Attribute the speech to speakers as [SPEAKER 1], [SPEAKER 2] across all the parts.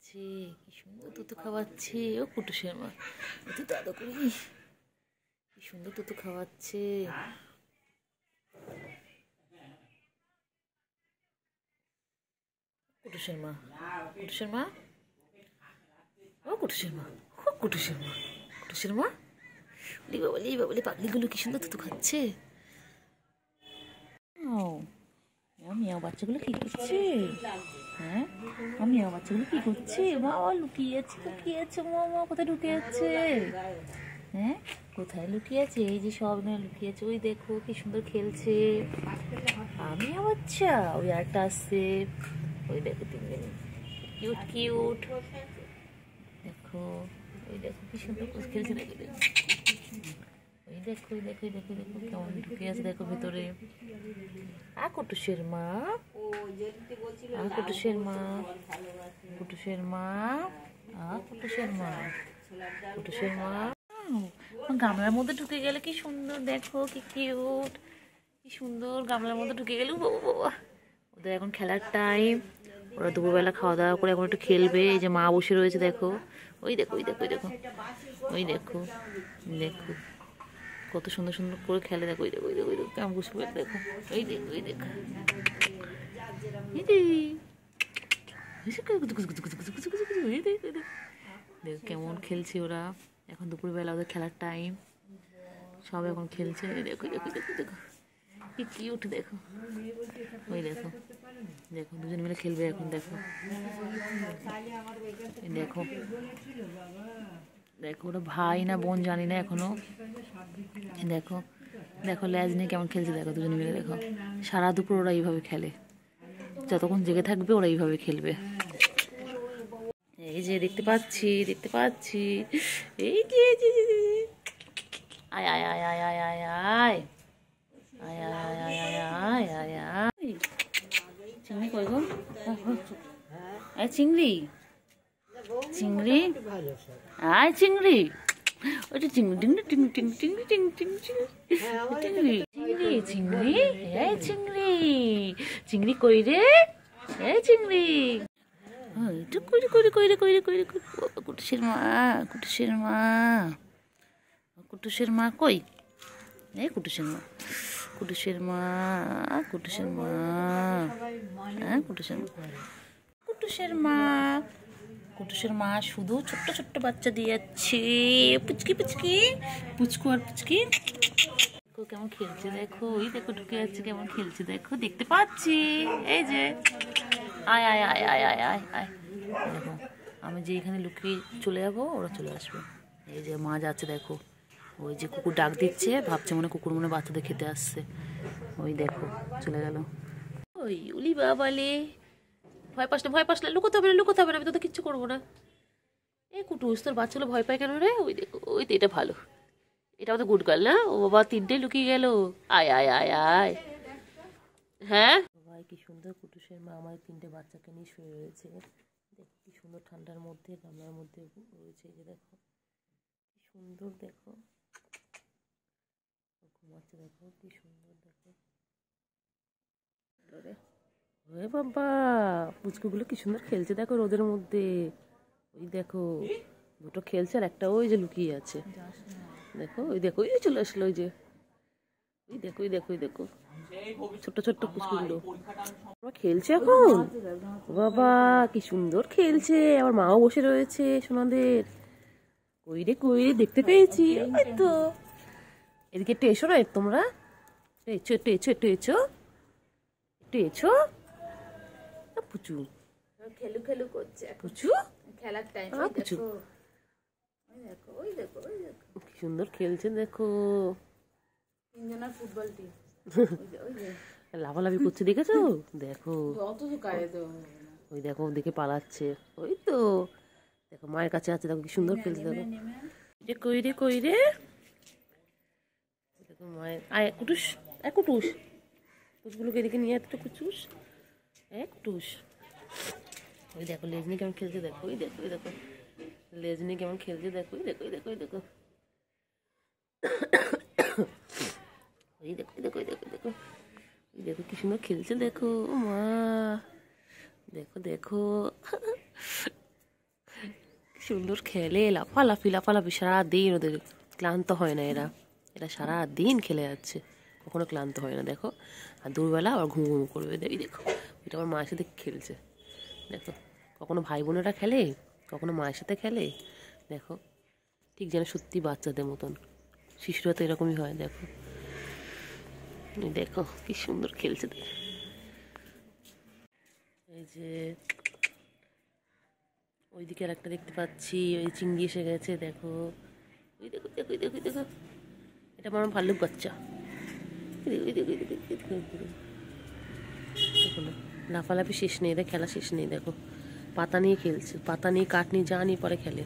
[SPEAKER 1] খাওয়াচ্ছে, কি সুন্দর তুতু খাওয়াচ্ছে। ও কুটুসের মা, তুই দাদা করি, কি সুন্দর তুতু খাওয়াচ্ছে। কুটুসের মা, কুটুসের মা, ও কুটুসের মা, ও কুটুসের মা, কুটুসের মা, বাবালি বাবালি পাগলিগুলো কি সুন্দর তুতু খাচ্ছে। মিয়াও বাচ্চাগুলো কি করছে? হ্যাঁ, মিয়াও বাচ্চাগুলো কি করছে? বাবা লুকিয়ে আছে, লুকিয়ে আছে, মামা কোথায় ঢুকে আছে? হ্যাঁ, কোথায় লুকিয়ে আছে? এই যে সব না লুকিয়ে আছে। ওই দেখো কি সুন্দর খেলছে। মিয়াও বাচ্চা, ওই আরেকটা আসছে, ওই দেখো তিনজন কিউট কিউট। দেখো, ওই দেখো কি সুন্দর খেলছে। দেখো দেখো, ওই দেখো, ওই দেখো, দেখো দেখো কেমন ঢুকে আছে দেখো ভেতরে। কুটুসের মা, কুটুসের মা, কুটুসের মা, কুটুসের মা, কুটুসের মা। গামলার মধ্যে ঢুকে গেলে কি সুন্দর, দেখো কি কিউট, কি সুন্দর গামলার মধ্যে ঢুকে গেল। বাবা, ওদের এখন খেলার টাইম, ওরা দুপুরবেলা খাওয়া দাওয়া করে এখন একটু খেলবে। এই যে মা বসে রয়েছে দেখো, ওই দেখো, ওই দেখো, ওই দেখো, ওই দেখো, দেখো কত সুন্দর সুন্দর করে খেলে। দেখো, ওই দেখো, ওই দেখো, ওই দেখো কেমন বসে পড়ে দেখো, ওই দেখো, ওই দেখো, দেখো কেমন খেলছে ওরা। এখন দুপুরবেলা ওদের খেলার টাইম, সব এখন খেলছে। দেখো দেখো দেখো দেখো কি কিউট, দেখো, ওই দেখো, দেখো দুজন মিলে খেলবে এখন। দেখো, দেখো, দেখো ওরা ভাই না বোন জানি না এখনো। দেখো, দেখো ল্যাজ নিয়ে কেমন খেলছে। দেখো দুজন মিলে, দেখো সারা দুপুর ওরা এইভাবে খেলে, যতক্ষণ জেগে থাকবে ওরা এইভাবে খেলবে। এই যে দেখতে পাচ্ছি, দেখতে পাচ্ছি, এই যে আয় আয় আয় আয় আয় আয় আয় আয় আয় আয় আয় আয় আয় আয়। চিংড়ি কই গো? চিংড়ি, চিংড়ি, আয় চিংড়ি, ওইটা চিংড়ি, টিং টিং টিং টিং টিং টিং চিংড়ি, চিংড়ি, চিংড়ি, এই চিংড়ি, চিংড়ি কই রে? এই চিংড়ি, কইরে কইরে কইরে কইরে কইরে, কুটুসের মা, কুটুসের মা, কুটুসের মা কই? এই কুটুসের মা, কুটুসের মা, কুটুসের মা, হ্যাঁ কুটুসের মা, কুটুসের মা, কুটুসের মা শুধু ছোট্ট ছোট্ট বাচ্চা দিয়ে যাচ্ছে। পুচকি পুচকি, পুচকু আর পুচকি দেখো কেমন খেলছে। দেখো, ওই দেখো ঢুকে যাচ্ছে কেমন খেলছে। দেখো, দেখতে পাচ্ছি, এই যে আয় আয় আয় আয় আয় আয় আয়। দেখো, আমি যে এখানে লুকিয়ে চলে যাবো, ওরা চলে আসবে। এই যে মা যাচ্ছে, দেখো ওই যে কুকুর ডাক দিচ্ছে, ভাবছে মনে কুকুর মনে বাচ্চাদের খেতে আসছে। ওই দেখো চলে গেল। ওই উলি বাবালে, ভয় পাস না, ভয় পাস না, লুকোতে হবে না, লুকোতে হবে না, আমি তো কিচ্ছু করবো না। এই কুটুস, তোর বাচ্চাগুলো ভয় পায় কেন রে? ওই দেখো, ওই তো এটা ভালো, এটা তো গুড গার্ল না? ও বাবা, তিনটেই লুকিয়ে গেল। আয় আয় আয় আয়, হ্যাঁ ভাই কি সুন্দর কুটুসের মা আমার তিনটে বাচ্চাকে নিয়ে শুয়ে রয়েছে। দেখো কি সুন্দর ঠান্ডার মধ্যে গামলার মধ্যে রয়েছে। এই যে দেখো কি সুন্দর, দেখো ঘুমাচ্ছে, দেখো কি সুন্দর, দেখো ওরে বাবা, পুচকুগুলো কি সুন্দর খেলছে। দেখো রোদের মধ্যে, ওই দেখো দুটো খেলছে আর একটা ওই যে লুকিয়ে আছে। দেখো, ওই দেখো, ওই চলে আসলো, ওই যে ওই দেখো, ওই দেখো, ওই দেখো ছোট্ট ছোট্ট পুচকুগুলো খেলছে এখন। বাবা কি সুন্দর খেলছে, আমার মাও বসে রয়েছে সোনাদের। কইরে কইরে দেখতে পেয়েছি, ওই তো এদিকে একটু এসো না তোমরা, এসো একটু, এসো একটু, এসো একটু, এসো। পুচু খেলু খেলু করছে, পুচু খেলার টাইম, পুচু দেখো, ওই দেখো, ওই দেখো কি সুন্দর খেলছে। দেখো তিনজনের ফুটবল টিম লাফালাফি করছে, দেখেছো? দেখো ওই দেখো ওদিকে পালাচ্ছে, ওই তো দেখো মায়ের কাছে আছে, দেখো কি সুন্দর খেলছে। দেখো কই রে, কই রে, দেখো মায়ের। আয় কুটুস, এক কুটুস, কুটুসগুলোকে এদিকে নিয়ে একটা কুটুস, এক কুটুস। ওই দেখো লেজ নিয়ে কেমন খেলছে। দেখো, ওই দেখো, ওই দেখো লেজ নিয়ে কেমন খেলছে। দেখো, ওই দেখো, ওই দেখো, ওই দেখো, ওই দেখো, ওই দেখো, ওই দেখো, দেখো দেখো কি সুন্দর খেলছে। দেখো মা, দেখো দেখো
[SPEAKER 2] সুন্দর খেলে, লাফালাফি লাফালাফি সারাদিন, ওদের ক্লান্ত হয় না। এরা এরা সারাদিন খেলে যাচ্ছে, কখনো ক্লান্ত হয় না। দেখো, আর দুপুরবেলা আবার ঘুম ঘুম করবে। দেখো, এটা আমার মায়ের সাথে খেলছে। দেখো, কখনো ভাই বোনেরা খেলে, কখনো মায়ের সাথে খেলে। দেখো, ঠিক যেন সত্যি বাচ্চাদের মতন। শিশুরা তো এরকমই হয়। দেখো, দেখো কি সুন্দর খেলছে। এই যে ওইদিকে আর একটা দেখতে পাচ্ছি, ওই চিংড়ি এসে গেছে। দেখো, ওই দেখো দেখো দেখো দেখো, এটা আমার ভাল্লুক বাচ্চা। দেখো না, লাফালাফি শেষ নেই, এদের খেলা শেষ নেই। দেখো, পাতা নিয়ে খেলছে, পাতা নিয়ে কাঠ নিয়ে যা নিয়ে পরে খেলে,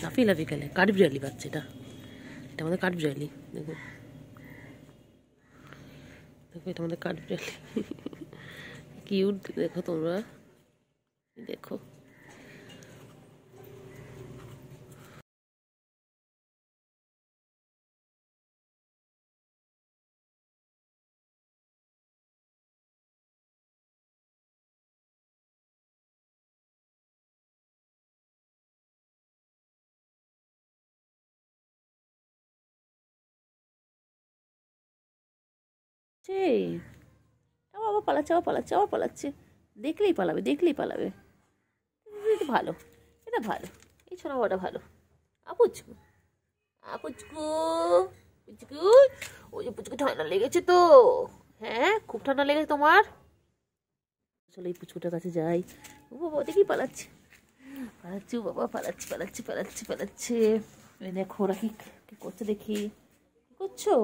[SPEAKER 2] লাফিয়ে লাফিয়ে খেলে। কাঠবিড়ালি বাচ্চা এটা, এটা আমাদের কাঠবিড়ালি। দেখো দেখো, এটা আমাদের কাঠবিড়ালি। কিউট দেখো তোমরা, দেখো।
[SPEAKER 1] আবার পালাচ্ছে, আবার পালাচ্ছে, আবার পালাচ্ছে। দেখলেই পালাবে, দেখলেই পালাবে। এটা ভালো, এটা ভালো, এই ছোট বড়টা ভালো। আপুচকু, আপুচকু, পুচকু, ওই যে পুচকু ঠান্ডা লেগেছে তো। হ্যাঁ, খুব ঠান্ডা লেগেছে তোমার। চলো এই পুচকুটার কাছে যাই। ও বাবা, দেখি পালাচ্ছে, পালাচ্ছে, ও বাবা পালাচ্ছে, পালাচ্ছে, পালাচ্ছে, পালাচ্ছে। দেখো ওরা কি করছে, দেখি কি করছো।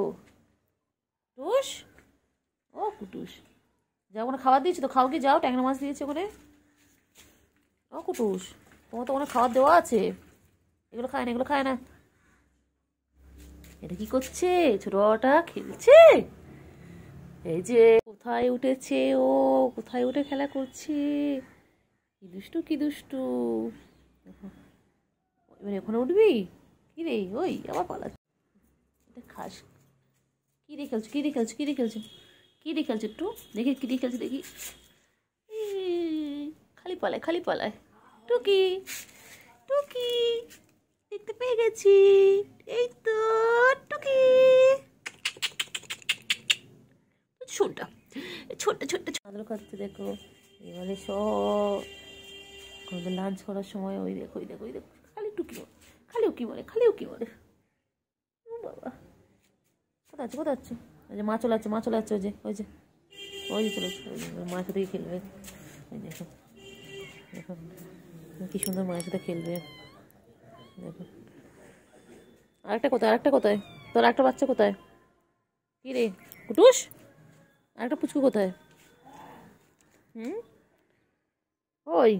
[SPEAKER 1] কুটুস, ও কুটুস, যাও, ওখানে খাবার দিয়েছি তো, খাও কি, যাও, ট্যাংরা মাছ দিয়েছে ওখানে। ও কুটুস, তোমার তো ওখানে খাবার দেওয়া আছে, এগুলো খায় না, এগুলো খায় না। এটা কি করছে, ছোট বাবাটা খেলছে। এই যে কোথায় উঠেছে ও, কোথায় উঠে খেলা করছে। কি দুষ্টু, কি দুষ্টু। দেখো, এবার এখানে উঠবি কি রে, ওই আবার পালাচ্ছে। এটা খাস, কি দিয়ে খেলছো, কি দিয়ে খেলছো, কি দিয়ে খেলছো, কি দিয়ে খেলছো, একটু দেখি কি দিয়ে খেলছো, দেখি। খালি পালায়, খালি পালায়। টুকি, টুকি, দেখতে পেয়ে গেছি, এই তো টুকি। ছোটটা, ছোট্ট ছোট্ট চাঁদল খাচ্ছে। দেখো, এবারে সব লাঞ্চ করার সময় ওই দেখো, ওই দেখো, ওই দেখো, খালি টুকি, খালি উকি বলে, খালি উকি বলে। বাবা, কোথায় আছে, কোথায় আছে। ওই যে মা চলে যাচ্ছে, মা চলে যাচ্ছে, ওই যে, ওই যে, ওই যে চলে যাচ্ছে, মায়ের সাথে খেলবে। ওই দেখো, দেখো কি সুন্দর মায়ের সাথে খেলবে। দেখো, আরেকটা কোথায়, আরেকটা কোথায়, তোর একটা বাচ্চা কোথায়, কি রে কুটুস, আরেকটা পুচকু কোথায়। ওই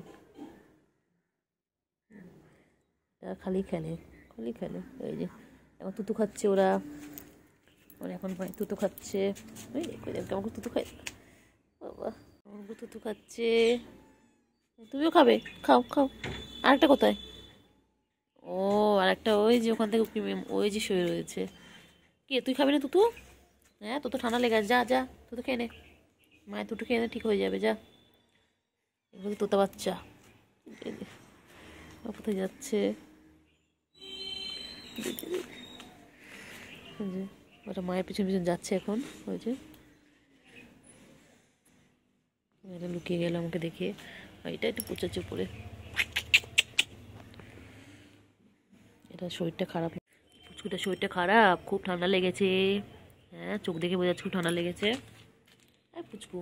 [SPEAKER 1] খালি খেলে, খালি খেলে। এই যে এখন তুতু খাচ্ছে ওরা, ওরা এখন তুতু খাচ্ছে। ওই কেমন করে তুতু খায়, বাবা কেমন করে তুতু খাচ্ছে। তুমিও খাবে, খাও খাও। আরেকটা কোথায়, ও আরেকটা ওই যে ওখান থেকে ওই যে শুয়ে রয়েছে। কি তুই খাবি না তুতু? হ্যাঁ, তোর তো ঠান্ডা লেগে আছে, যা যা তুতু খেয়ে নে, মায়ের তুতু খেয়ে নে, ঠিক হয়ে যাবে, যা। এগুলো তোতা বাচ্চা, কোথায় যাচ্ছে। ওটা মায়ের পিছন পিছন যাচ্ছে এখন। ওই যে এটা লুকিয়ে গেল আমাকে দেখে, এটা একটু পোচাচ্ছে উপরে। এটা শরীরটা খারাপ, পুচকুটার শরীরটা খারাপ, খুব ঠান্ডা লেগেছে। হ্যাঁ, চোখ দেখে বোঝা যাচ্ছে খুব ঠান্ডা লেগেছে। হ্যাঁ পুচকু,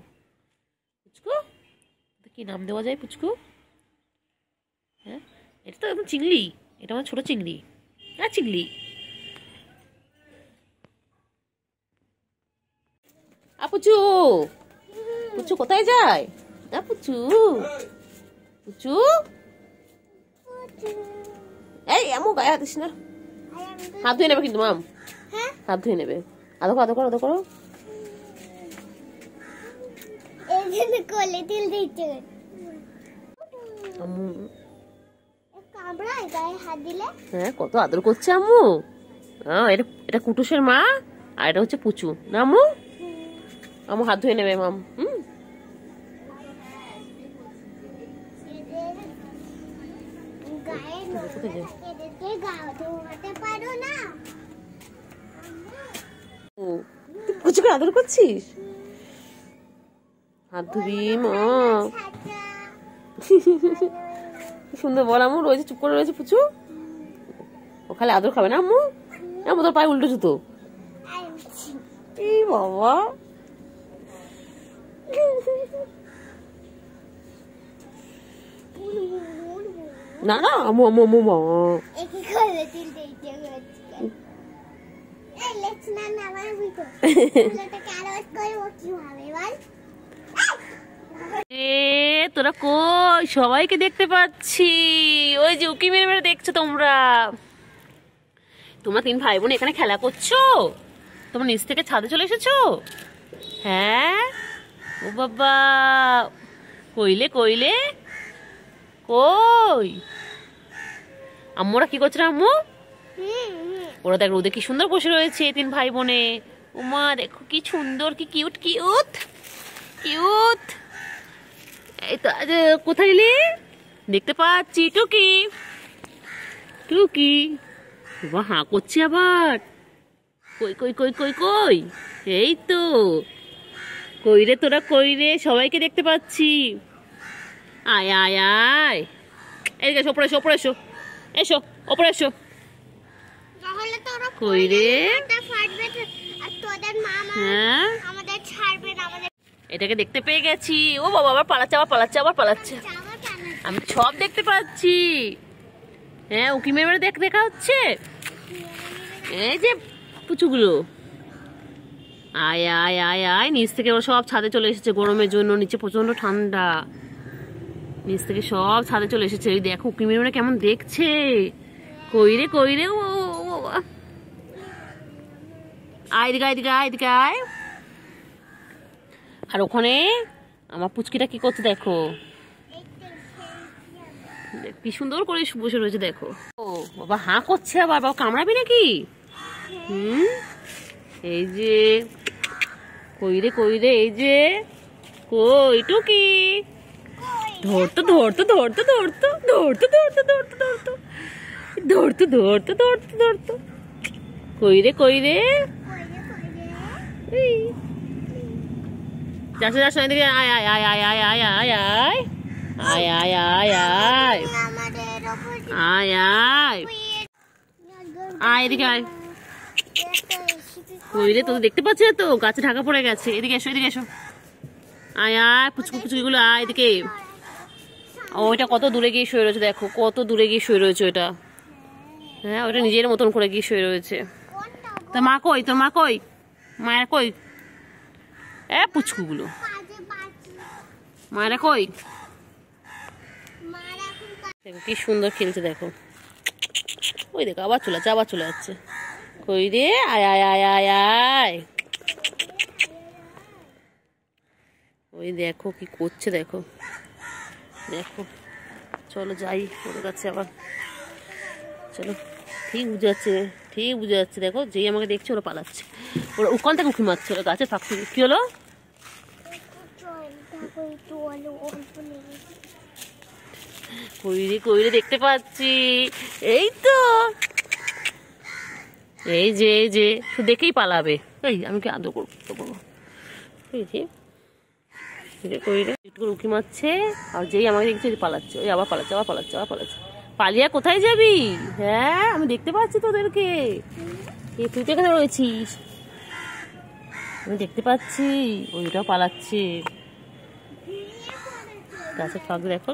[SPEAKER 1] পুচকু কি নাম দেওয়া যায় পুচকু? হ্যাঁ, এটা তো একদম চিংড়ি, এটা আমার ছোট চিংড়ি। হ্যাঁ চিংড়ি। পুচু, পুচু কোথায় যায়? পুচু, পুচু, এই এমন গায়ে হাতিস না, হাত ধুয়ে নেবে কিন্তু মাম, হাত ধুয়ে নেবে। আদো করো, আদো করো, আদো করো। হ্যাঁ, কত আদর করছে আম্মু। হ্যাঁ, এটা কুটুসের মা, আর এটা হচ্ছে পুচু না আম্মু। আম্মু হাত ধুয়ে নেবে মাম।
[SPEAKER 2] পুচুকে আদর করছিস? হাত ধুবি মা। সুন্দর বল আম্মু, রয়েছে চুপ করে রয়েছে পুচু। ও খালি আদর খাবে না আম্মু? আম্মু তোর পায়ে উল্টো জুতো। এই বাবা, না না আম্মু আম্মু আম্মু মা। তোরা কই? সবাইকে দেখতে পাচ্ছি। ওই যে উকি মেরে মেরে দেখছো তোমরা। তোমরা 3 ভাই বোন এখানে খেলা করছো? তোমরা নিচ থেকে ছাদে চলে এসেছো? হ্যাঁ, ও বাবা, কইলে কইলে কই? আম্মুরা কি করছে আম্মু? ওরা দেখ রোদে কি সুন্দর বসে রয়েছে 3 ভাই বোনে। উমা দেখো কি সুন্দর, কি কিউট কিউট কিউট। এই তো কোথায় এলি? দেখতে পাচ্ছি টুকি। টুকি বাবা হাঁ করছে আবার। কই কই কই কই কই? এই তো, কই রে তোরা কই রে? সবাইকে দেখতে পাচ্ছি। আয় আয় আয়, এদিকে এসো, ওপরে এসো, ওপরে এসো, এসো ওপরে এসো। কই রে? হ্যাঁ, এটাকে দেখতে পেয়ে গেছি। ও বাবা, আবার পালাচ্ছে, আবার পালাচ্ছে, আবার পালাচ্ছে। আমি সব দেখতে পাচ্ছি। হ্যাঁ, উকি মেরে দেখা হচ্ছে। এই যে পুচুগুলো, আয় আয় আয় আয়। নিচ থেকে ওরা সব ছাদে চলে এসেছে গরমের জন্য। নিচে প্রচন্ড ঠান্ডা, নিচ থেকে সব ছাদে চলে এসেছে। ওই দেখো উকি মেরে কেমন দেখছে। কই রে কই রে? ও আয় দিকে, আয় দিকে, আয় দিকে আয়। আর ওখানে আমার পুচকিটা কি করছে দেখো, কি সুন্দর করে বসে রয়েছে দেখো। ও বাবা হাঁ করছে আবার। বাবা কামড়াবি নাকি? এই যে কই রে কই রে? এই যে কই টুকি? ধরতো ধরতো ধরতো ধরতো ধরতো ধরতো ধরতো ধরতো ধরতো ধরতো ধরতো ধরতো। কই রে কই রে? যাচ্ছে যাচ্ছে, এদিকে আয় আয় আয় আয় আয় আয় আয় আয় আয় আয় আয় আয় আয় আয় আয় এদিকে আয়। কই রে? তোকে দেখতে পাচ্ছি তো, গাছে ঢাকা পড়ে গেছে। এদিকে এসো, এদিকে এসো। আয় আয় পুচকু পুচকুগুলো আয় এদিকে। ওইটা কত দূরে গিয়ে শুয়ে রয়েছে দেখো, কত দূরে গিয়ে শুয়ে রয়েছে ওইটা। হ্যাঁ, ওইটা নিজের মতন করে গিয়ে শুয়ে রয়েছে। তোর মা কই? তোর মা কই? মায়ের কই? পুচকুগুলো মায়েরা কই? দেখো কি সুন্দর খেলছে দেখো। ওই দেখো আবার চলে যাচ্ছে, আবার চলে যাচ্ছে। কই রে? আয় আয় আয় আয় আয়। ওই দেখো কি করছে দেখো, দেখো। চলো যাই ওদের কাছে আবার। চলো, ঠিক বুঝে যাচ্ছে, ঠিক বুঝে যাচ্ছে। দেখো যেই আমাকে দেখছে ওরা পালাচ্ছে। ওরা ওখান থেকে উঁকি মারছে, ওরা গাছের ফাঁক থেকে। কি হলো? কইরে কইরে দেখতে পাচ্ছি। এই তো, এই যে এই যে দেখেই পালাবে। এই আমি কি আদর করবো? এই যে কইরে একটু উঁকি মারছে, আর যেই আমাকে দেখছে পালাচ্ছে। ওই আবার পালাচ্ছে, আবার পালাচ্ছে, আবার পালাচ্ছে। পালিয়া কোথায় যাবি? হ্যাঁ, আমি দেখতে পাচ্ছি তোদেরকে। তুই তো এখানে রয়েছিস, আমি দেখতে পাচ্ছি। ওইটাও পালাচ্ছে গাছের ফাঁক দেখো।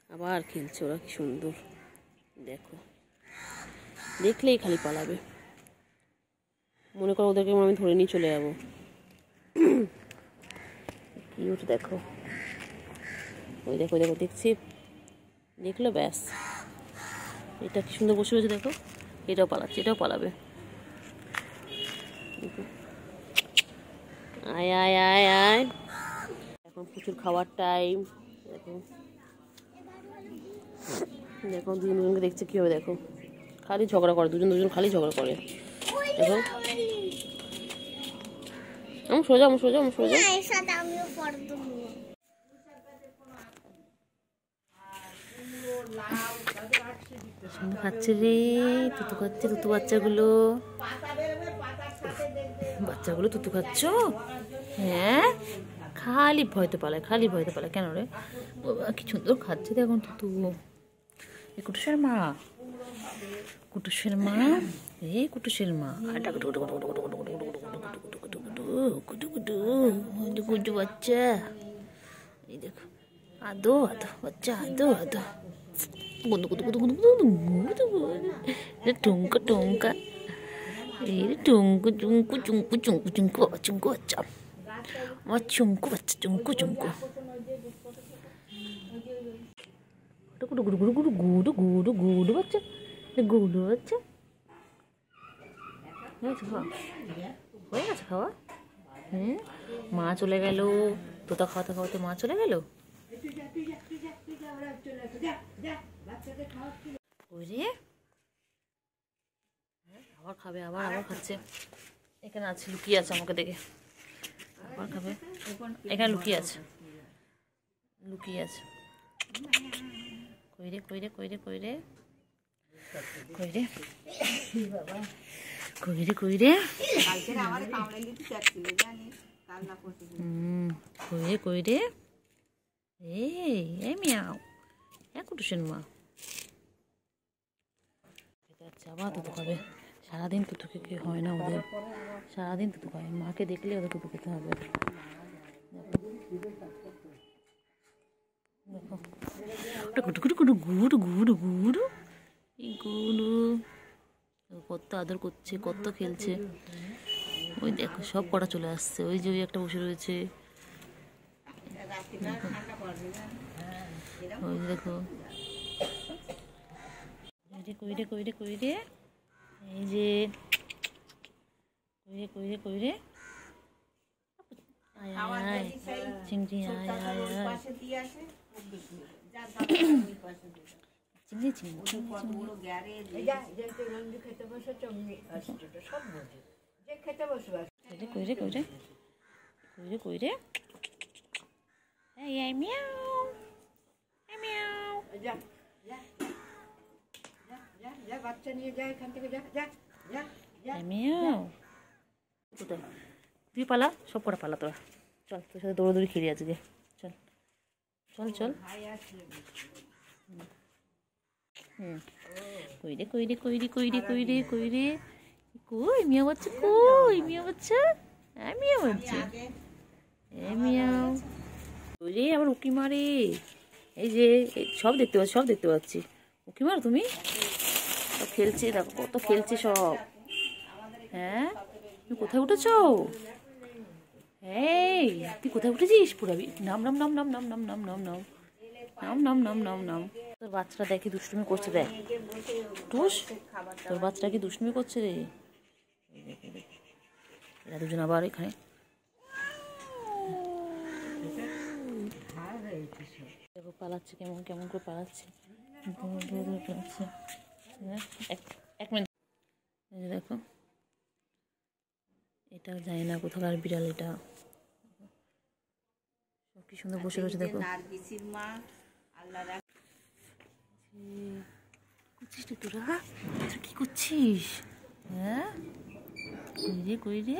[SPEAKER 2] আবার খেলছে ওরা, কি সুন্দর দেখো। দেখলেই খালি পালাবে। মনে করো ওদেরকে আমি ধরে নিয়ে চলে যাবো। কিউট দেখো। ওই দেখো দেখো, দেখছি, দেখলো ব্যাস। এটা কি সুন্দর বসে রয়েছে দেখো। এটাও পালাচ্ছে, এটাও পালাবে। আয় আয় আয় আয়। এখন প্রচুর খাওয়ার টাইম। দেখো দেখো দুজনকে দেখছে কি হবে দেখো। খালি ঝগড়া করে, দুজন দুজন খালি ঝগড়া করে দেখো। আমি সোজা, আমি সোজা, আমি সোজা।
[SPEAKER 1] খাচ্ছে রে, তুতু খাচ্ছে, তুতু বাচ্চাগুলো তুতু খাচ্ছ? হ্যাঁ, খালি ভয়তে পালায়, খালি ভয়তে পালায়। কেন রে বাবা, কি সুন্দর খাচ্ছে দেখুন তুতু। এই কুটুসের মা, কুটুসের মা, এই কুটুসের মা। কুটু বাচ্চা, এই দেখো, আদো আদো বাচ্চা, আদো আদো। টুঙ্কা টুঙ্কা, এই টুঙ্কু চুঙ্কু চুঙ্কু চুঙ্কু চুঙ্কু বাবা, চুঙ্কু বাচ্চা, আমার চুঙ্কু বাচ্চা, চুঙ্কু চুঙ্কু। গুডু গুডু গুডু গুডু গুডু গুডু গুডু বাচ্চা, গুডু বাচ্চা। হয়ে গেছে খাওয়া? মা চলে গেল, তোতা খাওয়াতে খাওয়াতে মা চলে গেল। আবার খাবে, আবার আবার খাচ্ছে। এখানে আছে, লুকিয়ে আছে আমাকে দেখে, আবার খাবে। এখানে লুকিয়ে আছে, লুকিয়ে আছে। কইরে কইরে কইরে কইরে কইরে কইরে কইরে কইরে কইরে। এই মিয়াও, হ্যাঁ কুটুসের মা খেতে যাচ্ছে, আবার তুতু খাবে। সারাদিন তুতু খেতে হয় না ওদের, সারাদিন তুতু খায়। মাকে দেখলে ওদের তুতু খেতে হবে। দেখো গুডু গুডু গুডু গুডু গুডু, এই গুডু কত আদর করছে, কত খেলছে। ওই দেখো সব কটা চলে আসছে, ওই যে ওই একটা বসে রয়েছে, ওই দেখো। কইরে কইরে কইরে, এই যে কইরে কইরে কইরে, আয় আয় চিংড়ি, আয় আয় আয় চিংড়ি চিংড়ি। কইরে কইরে কইরে কইরে, এই মিয়াও, এই মিয়াও। তুই পালা, সব কটা পালা তোরা। চল, তোর সাথে দৌড়াদৌড়ি খেলে আজকে। চল চল চল। কইরে কইরে কইরে কইরে কইরে কইরে, কই মিয়া বাচ্চা, কই মিয়া বাচ্চা, হ্যাঁ মিয়া বাচ্চা, হ্যাঁ মিয়াও। কইরে আবার উকি মারে, এই যে সব দেখতে পাচ্ছি, সব দেখতে পাচ্ছি। উকি মারো তুমি, খেলছে দেখো, কত খেলছে সব। হ্যাঁ, তুমি কোথায় উঠেছ? এই তুই কোথায় উঠেছিস? পুরাবি, নাম নাম নাম নাম নাম নাম নাম নাম নাম নাম নাম নাম নাম নাম। তোর বাচ্চাটা দেখে দুষ্টুমি করছে, দেখ টুস, তোর বাচ্চাটা কি দুষ্টুমি করছে রে। এরা দুজন আবার এখানে দেখো পালাচ্ছে, কেমন কেমন করে পালাচ্ছে, পালাচ্ছে। এক মিনিট, দেখো এটা যায় না কোথাকার বিড়াল, এটা কি সুন্দর বসে রয়েছে দেখো। করছিস তোরা, কি করছিস? হ্যাঁ কইরে কইরে,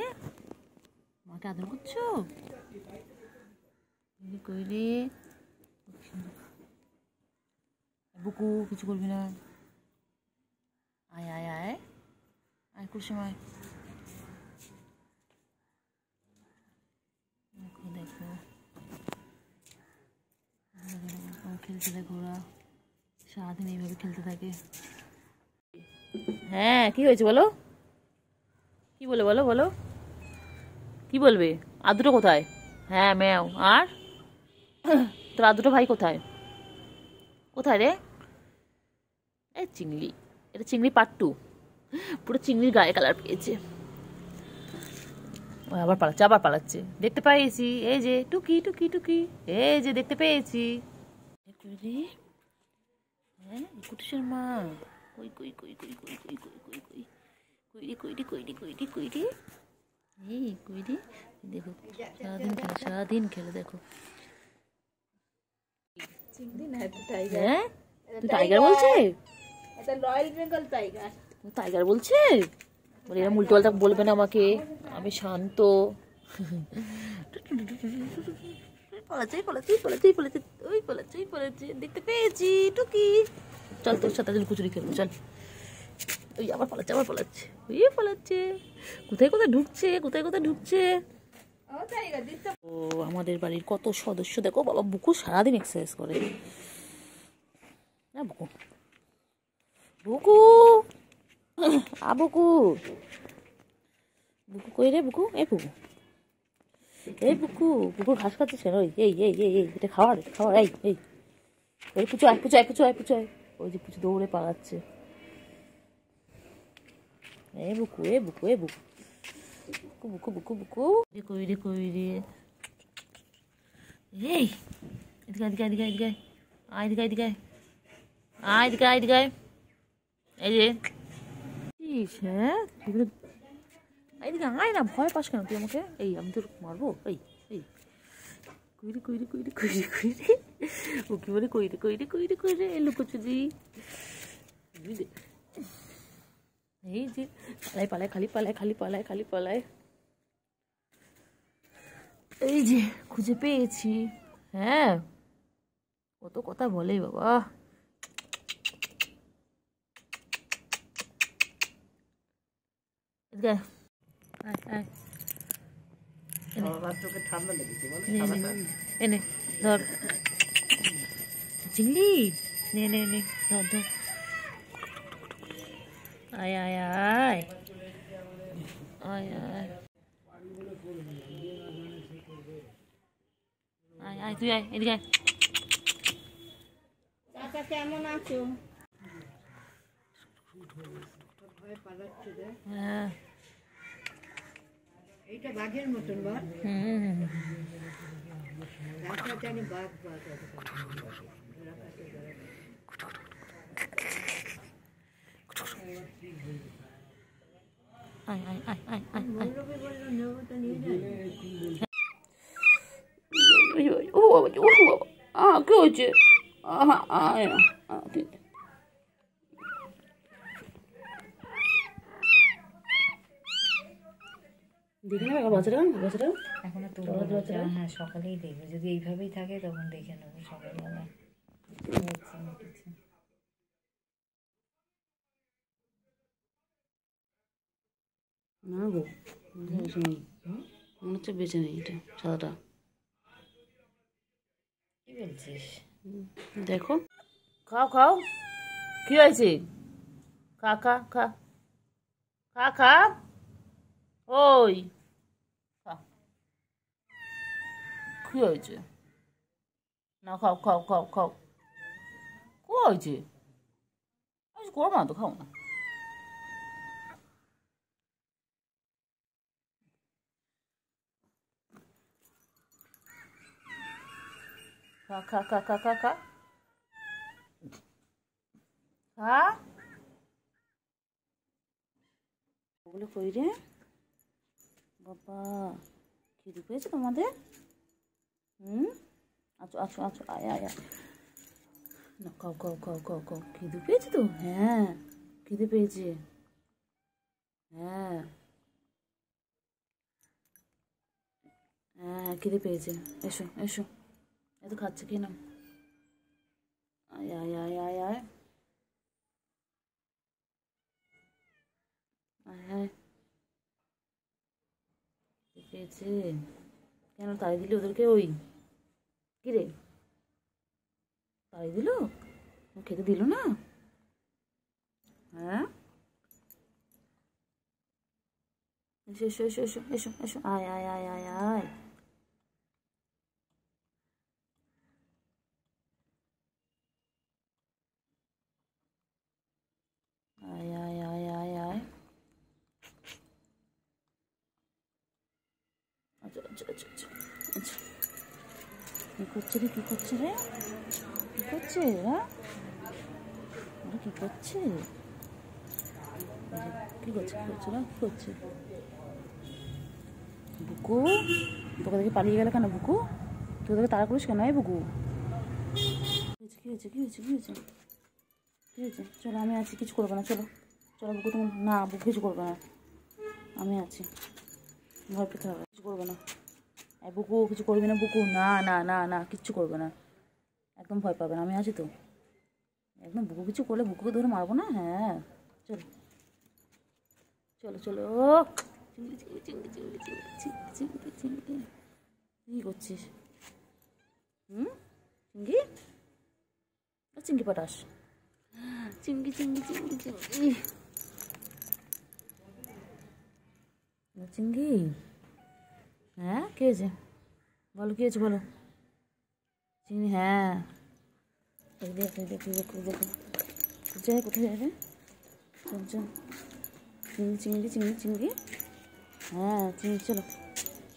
[SPEAKER 1] মাকে আদর করছো? কইরে বুকু, কিছু করবি না, আয় আয় আয় আয় কুসুম আয়। দেখো দেখো খেলতে দেখো, ওরা সারাদিন এইভাবে খেলতে থাকে। হ্যাঁ কি হয়েছে বলো, কি বলে বলো বলো, কি বলবে? আর দুটো কোথায়? হ্যাঁ ম্যাও, আর তোর আর দুটো ভাই কোথায়? কোথায় রে? এই চিংড়ি, এটা চিংড়ি পার্ট 2, পুরো চিংড়ির গায়ে কালার পেয়েছে। আবার পালাচ্ছে, আবার পালাচ্ছে, দেখতে পেয়েছি, এই যে টুকি টুকি টুকি, এই যে দেখতে পেয়েছি। হ্যাঁ কুটুসের মা, কই কই কই কই কই কই কই কই কই কইরি কইরি কইরি কইরি কইরি, এই কইরি দেখো, সারাদিন খেলে, সারাদিন খেলে দেখো। হ্যাঁ তুই টাইগার বলছে?
[SPEAKER 3] এটা রয়্যাল বেঙ্গল টাইগার।
[SPEAKER 1] টাইগার বলছে? বলে এরকম উল্টো পাল্টা বলবে না আমাকে, আমি শান্ত। পলাচ্ছে পলাচ্ছে পলাচ্ছে পলাচ্ছে, ওই পলাচ্ছে ওই পলাচ্ছে, দেখতে পেয়েছি টুকি। চল তোর সাথে লুকোচুরি খেলবো চল। ওই আবার পালাচ্ছে আবার পালাচ্ছে, ওই পালাচ্ছে, কোথায় কোথায় ঢুকছে কোথায় কোথায় ঢুকছে। ও আমাদের বাড়ির কত সদস্য দেখো বাবা। বুকু সারাদিন এক্সারসাইজ করে না। বুকু বুকু বুকু বুকু কই রে বুকু? এই বুকু, এই বুকু, বুকুর ঘাস খাচ্ছিস কেন? ওই এই এই এই এই এটা খাওয়ার খাওয়ার। এই এই ওই পুচু আয় পুচু আয় পুচু আয় পুচু আয়। ওই যে পুচু দৌড়ে পালাচ্ছে। এ বুকু এ বুকু এ বুকু বুকু বুকু বুকু কই রে কই রে? এই এদিকে এদিকে এদিকে এদিকে আয়, এদিকে এদিকে আয়, এদিকে আয় এদিকে। এই যে হ্যাঁ এইদিকে আয় না, ভয় পাস কেন তুই আমাকে? এই আমি তোর মারবো। এই এই কইরে কইরে কইরে কইরে কইরে ও কি বলে কইরে কইরে কইরে কইরে এলো কচুজি। এই যে পালায় পালায় খালি পালায় খালি পালায় খালি পালায়। এই যে খুঁজে পেয়েছি। হ্যাঁ কত কথা বলে বাবা। এনে ধর চিংড়ি, নে নে নে ধর ধর। আয় আয় আয় আয় আয় আয় আয় তুই আয় এদিকে আয়।
[SPEAKER 3] চাচা কেমন আছো?
[SPEAKER 1] হ্যাঁ
[SPEAKER 3] এইটা বাঘের মতন বল। রাখা জানি বাঘ বাঘ।
[SPEAKER 1] আয় আয় আয় আয় আয় আয়।
[SPEAKER 3] বললো নেবো তো নিয়ে যায়।
[SPEAKER 1] ও বাবা ও বাবা কি হয়েছে? দেখে নেবে বাচ্চাটা বাচ্চাটা
[SPEAKER 3] এখনো তো হ্যাঁ সকালেই দেখবো, যদি এইভাবেই থাকে তখন দেখে নেবো সকালবেলা।
[SPEAKER 1] না গো মনে হচ্ছে বেঁচে নেই এটা সাদাটা।
[SPEAKER 3] কি বলছিস?
[SPEAKER 1] দেখো খাও খাও, কি হয়েছে? খা খা খা খা খা, ওই খা, কি হয়েছে? না খাও খাও খাও খাও, কি হয়েছে? করবো না তো, খাও না। খা খা খা খা খা খা খা। ওগুলো কই রে বাবা? খিদে পেয়েছে তোমাদের? আচ্ছা আচ্ছা আচ্ছা আয় আয় আয় না, খাও খাও খাও খাও খাও। খিদে পেয়েছে তো? হ্যাঁ খিদে পেয়েছে। হ্যাঁ হ্যাঁ খিদে পেয়েছে। এসো এসো, এত খাচ্ছে কি না? আয় আয় আয় আয় আয় আয় আয়। পেয়েছে কেন? তাই দিলি ওদেরকে? ওই কি রে তাই দিল? খেতে দিল না? হ্যাঁ এসো এসো এসো এসো এসো এসো আয় আয় আয় আয় আয়। আয় আয় আয় আয় আয়। আচ্ছা আচ্ছা আচ্ছা আচ্ছা আচ্ছা। কি করছে রে কি করছে রে কি করছে? হ্যাঁ ওরা কি করছে? কি করছে কি করছে না কি করছে? বুকু তোকে দেখে পালিয়ে গেল কেন বুকু? তুই তোকে তাড়া করিস কেন? এই বুকু কি হয়েছে কি হয়েছে কি হয়েছে কি হয়েছে? ঠিক আছে, চলো আমি আছি, কিছু করবে না। চলো চলো বুকু, তুমি না, বুকু কিছু করবে না, আমি আছি, ভয় পেতে হবে, কিছু করবে না। বুকু কিছু করবি না, বুকু না না না না, কিচ্ছু করবে না, একদম ভয় পাবে না, আমি আছি তো। একদম বুকু কিছু করলে বুকুকে ধরে মারবো না। হ্যাঁ চলো চলো চলো। চিংড়ি চিংড়ি চিংড়ি চিংড়ি চিংড়ি চিংড়ি চিংড়ি, কী করছিস? চিংড়ি, চিংড়ি পটাস, চিংড়ি চিংড়ি চিংড়ি চিংড়ি চিংড়ি। হ্যাঁ কী হয়েছে বলো, কী হয়েছে বলো? চিংড়ি, হ্যাঁ দেখো দেখো দেখো দেখো, কোথায় কোথায় যাবে? চিংড়ি চিংড়ি চিংড়ি চিংড়ি, হ্যাঁ চিংড়ি, চলো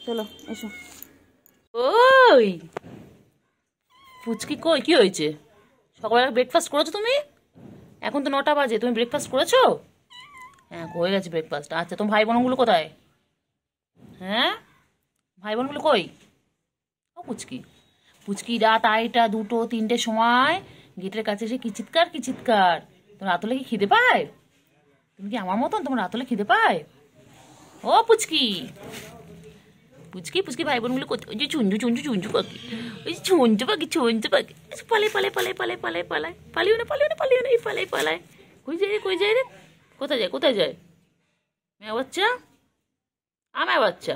[SPEAKER 1] চলো এসো। ওই পুচকি কই, কি হয়েছে? সকালবেলা ব্রেকফাস্ট করেছো তুমি? এখন তো 9টা বাজে, তুমি ব্রেকফাস্ট করেছো? হ্যাঁ হয়ে গেছে ব্রেকফাস্ট। আচ্ছা তোমার ভাই বোনগুলো কোথায়? হ্যাঁ ভাই বোনগুলো কই? ও পুচকি, পুচকি রাত 2টা 2টো 3টের সময় গেটের কাছে এসে কি চিৎকার কি চিৎকার। তোমার রাত হলে কি খিদে পায়? তুমি কি আমার মতন, তোমার রাত হলে খিদে পায়? ও পুচকি, পুচকি পুচকি ভাই বোনগুলো ওই যে চুঞ্জু চুঞ্জু চুঞ্জু পাখি, ওই যে ছুঞ্চু পাখি ছুঞ্চু পাখি, পালাই পালাই পালাই পালাই পালাই পালাই, পালিও না পালিও না পালিও না, এই পালাই পালাই। কই যায় রে, কই যায় রে, কোথায় যায় কোথায় যায়? মেয়ে বাচ্চা, আমার বাচ্চা,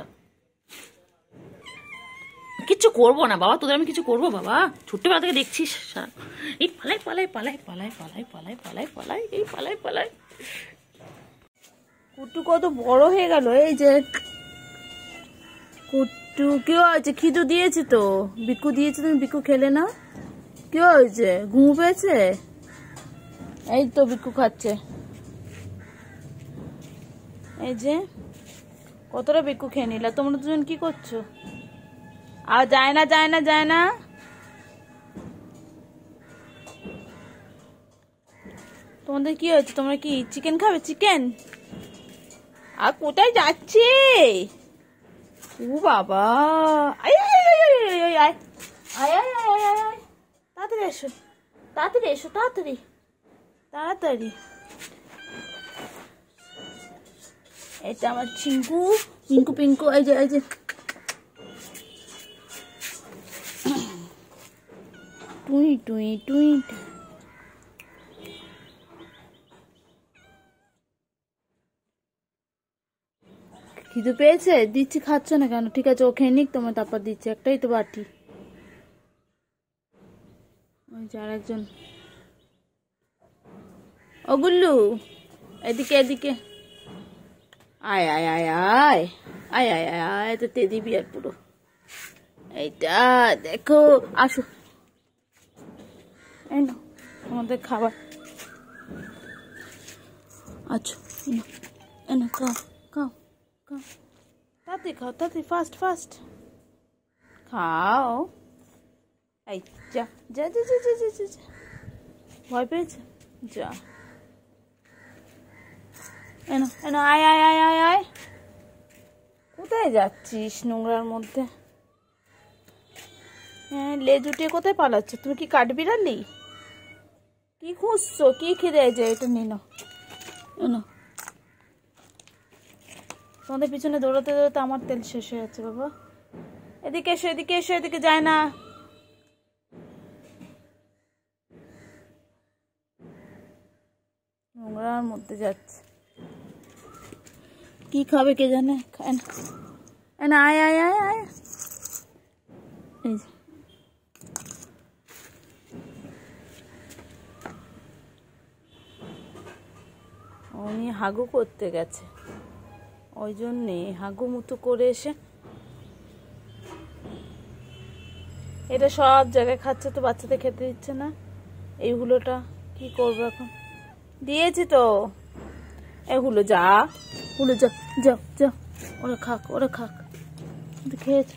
[SPEAKER 1] কিচ্ছু করবো না বাবা, তোদের আমি কিছু করবো বাবা, ছোট্টবেলা থেকে দেখছিস এই পালাই পালাই পালাই পালাই পালাই পালাই পালাই পালাই, এই পালাই পালাই। কুট্টু কত বড় হয়ে গেল, এই যে কুট্টু। কি হয়েছে? খিদু দিয়েছি তো, বিকু দিয়েছি, তুমি বিকু খেলে না? কি হয়েছে, ঘুম পেয়েছে? এই তো বিকু খাচ্ছে, এই যে কতটা বিকু খেয়ে নিলা। তোমরা দুজন কি করছো? আর যায় না যায় না যায় না, তোমাদের কি হয়েছে? তোমরা কি চিকেন খাবে? চিকেন? আর কোথায় যাচ্ছে? ও বাবা, আয় আয় আয় আয় আয় আয় আয় আয় আয় আয় আয়, তাড়াতাড়ি এসো তাড়াতাড়ি এসো তাড়াতাড়ি তাড়াতাড়ি। এটা আমার চিঙ্কু, পিঙ্কু পিঙ্কু, এই যে এই যে টুই টুই টুই। খিদে পেয়েছে? দিচ্ছি, খাচ্ছ না কেন? ঠিক আছে ও খেয়ে নিক, তোমার তারপর দিচ্ছি, একটাই তো বাটি। ওই যে আর একজন, ও গুল্লু এদিকে এদিকে, আয় আয় আয় আয় আয় আয় আয় আয়, তো তেদি বিয়ার পুরো। এইটা দেখো, আসো, এই না আমাদের খাবার, আচ্ছা এনো খাও খাও খাও, তাড়াতাড়ি খাও তাড়াতাড়ি, ফাস্ট ফাস্ট খাও। এই যা যা যা যা যা যা যা, ভয় পেয়েছে, যা এনো এনো, আয় আয় আয় আয় আয়। কোথায় যাচ্ছিস নোংরার মধ্যে? হ্যাঁ লেজ উঠিয়ে কোথায় পালাচ্ছ? তুমি কি কাঠবিড়ালি? কি খুঁজছো? কি খিদে যায়? এটা নিয়ে নাও, এনো। তোমাদের পিছনে দৌড়াতে দৌড়াতে আমার তেল শেষ হয়ে যাচ্ছে বাবা। এদিকে এসো এদিকে এসো, এদিকে যায় না। নোংরার মধ্যে যাচ্ছে, কি খাবে কে জানে। না আয় আয় আয় আয়, এই যে উনি হাগু করতে গেছে, ওই জন্যে হাগু মুতু করে এসে এটা সব জায়গায় খাচ্ছে, তো বাচ্চাদের খেতে দিচ্ছে না। এইগুলোটা কি করবো এখন? দিয়েছি তো এগুলো, যা হুলো যা যাও যাও, ওরা খাক ওরা খাক, খেয়েছ,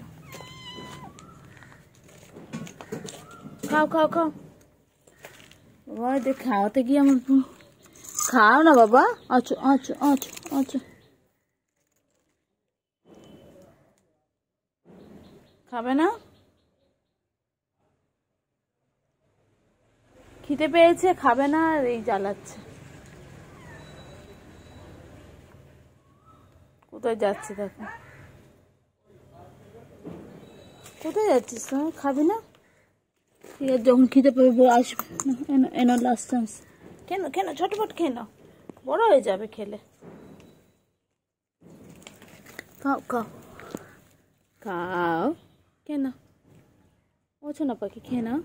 [SPEAKER 1] খাও খাও খাও বাবা, দেখ খাওয়াতে গিয়ে আমার, খাও না বাবা, আচ্ছা আচ্ছা আচ্ছা আচ্ছা, খাবে না? খিদে পেয়েছে, খাবে না, আর এই জ্বালাচ্ছে। কোথায় যাচ্ছে দেখো, কোথায় যাচ্ছিস তুমি? খাবি না? ঠিক আছে, যখন খিদে পেয়ে আসবে। এনো এনো, লাস্ট চান্স। কেন কেন ঝটপট খেয়ে নাও, বড় হয়ে যাবে খেলে। খাও খাও খাও, কেন ওছো না পাখি, খেয়ে নাও।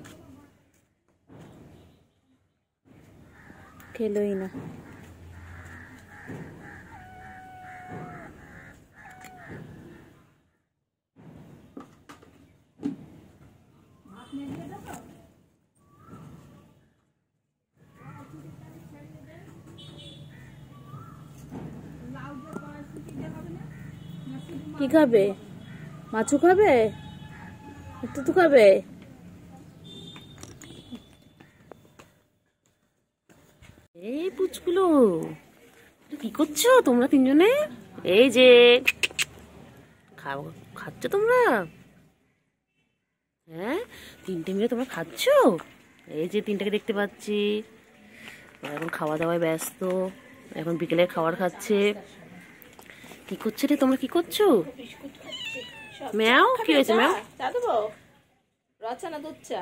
[SPEAKER 1] খেলোই না। কি খাবে? মাছও খাবে? একটু তো খাবে।
[SPEAKER 2] এই পুচকুলো, কি করছো তোমরা তিনজনে? এই যে খাচ্ছ তোমরা? হ্যাঁ, তিনটে মিলে তোমরা খাচ্ছ? এই যে তিনটাকে দেখতে পাচ্ছি, এখন খাওয়া দাওয়ায় ব্যস্ত, এখন বিকেলে খাবার খাচ্ছে। কি করছো রে তোমরা, কি করছো? ম্যাও, কি হয়েছে ম্যাও?
[SPEAKER 1] চা দেবো? রচা না দুধ চা?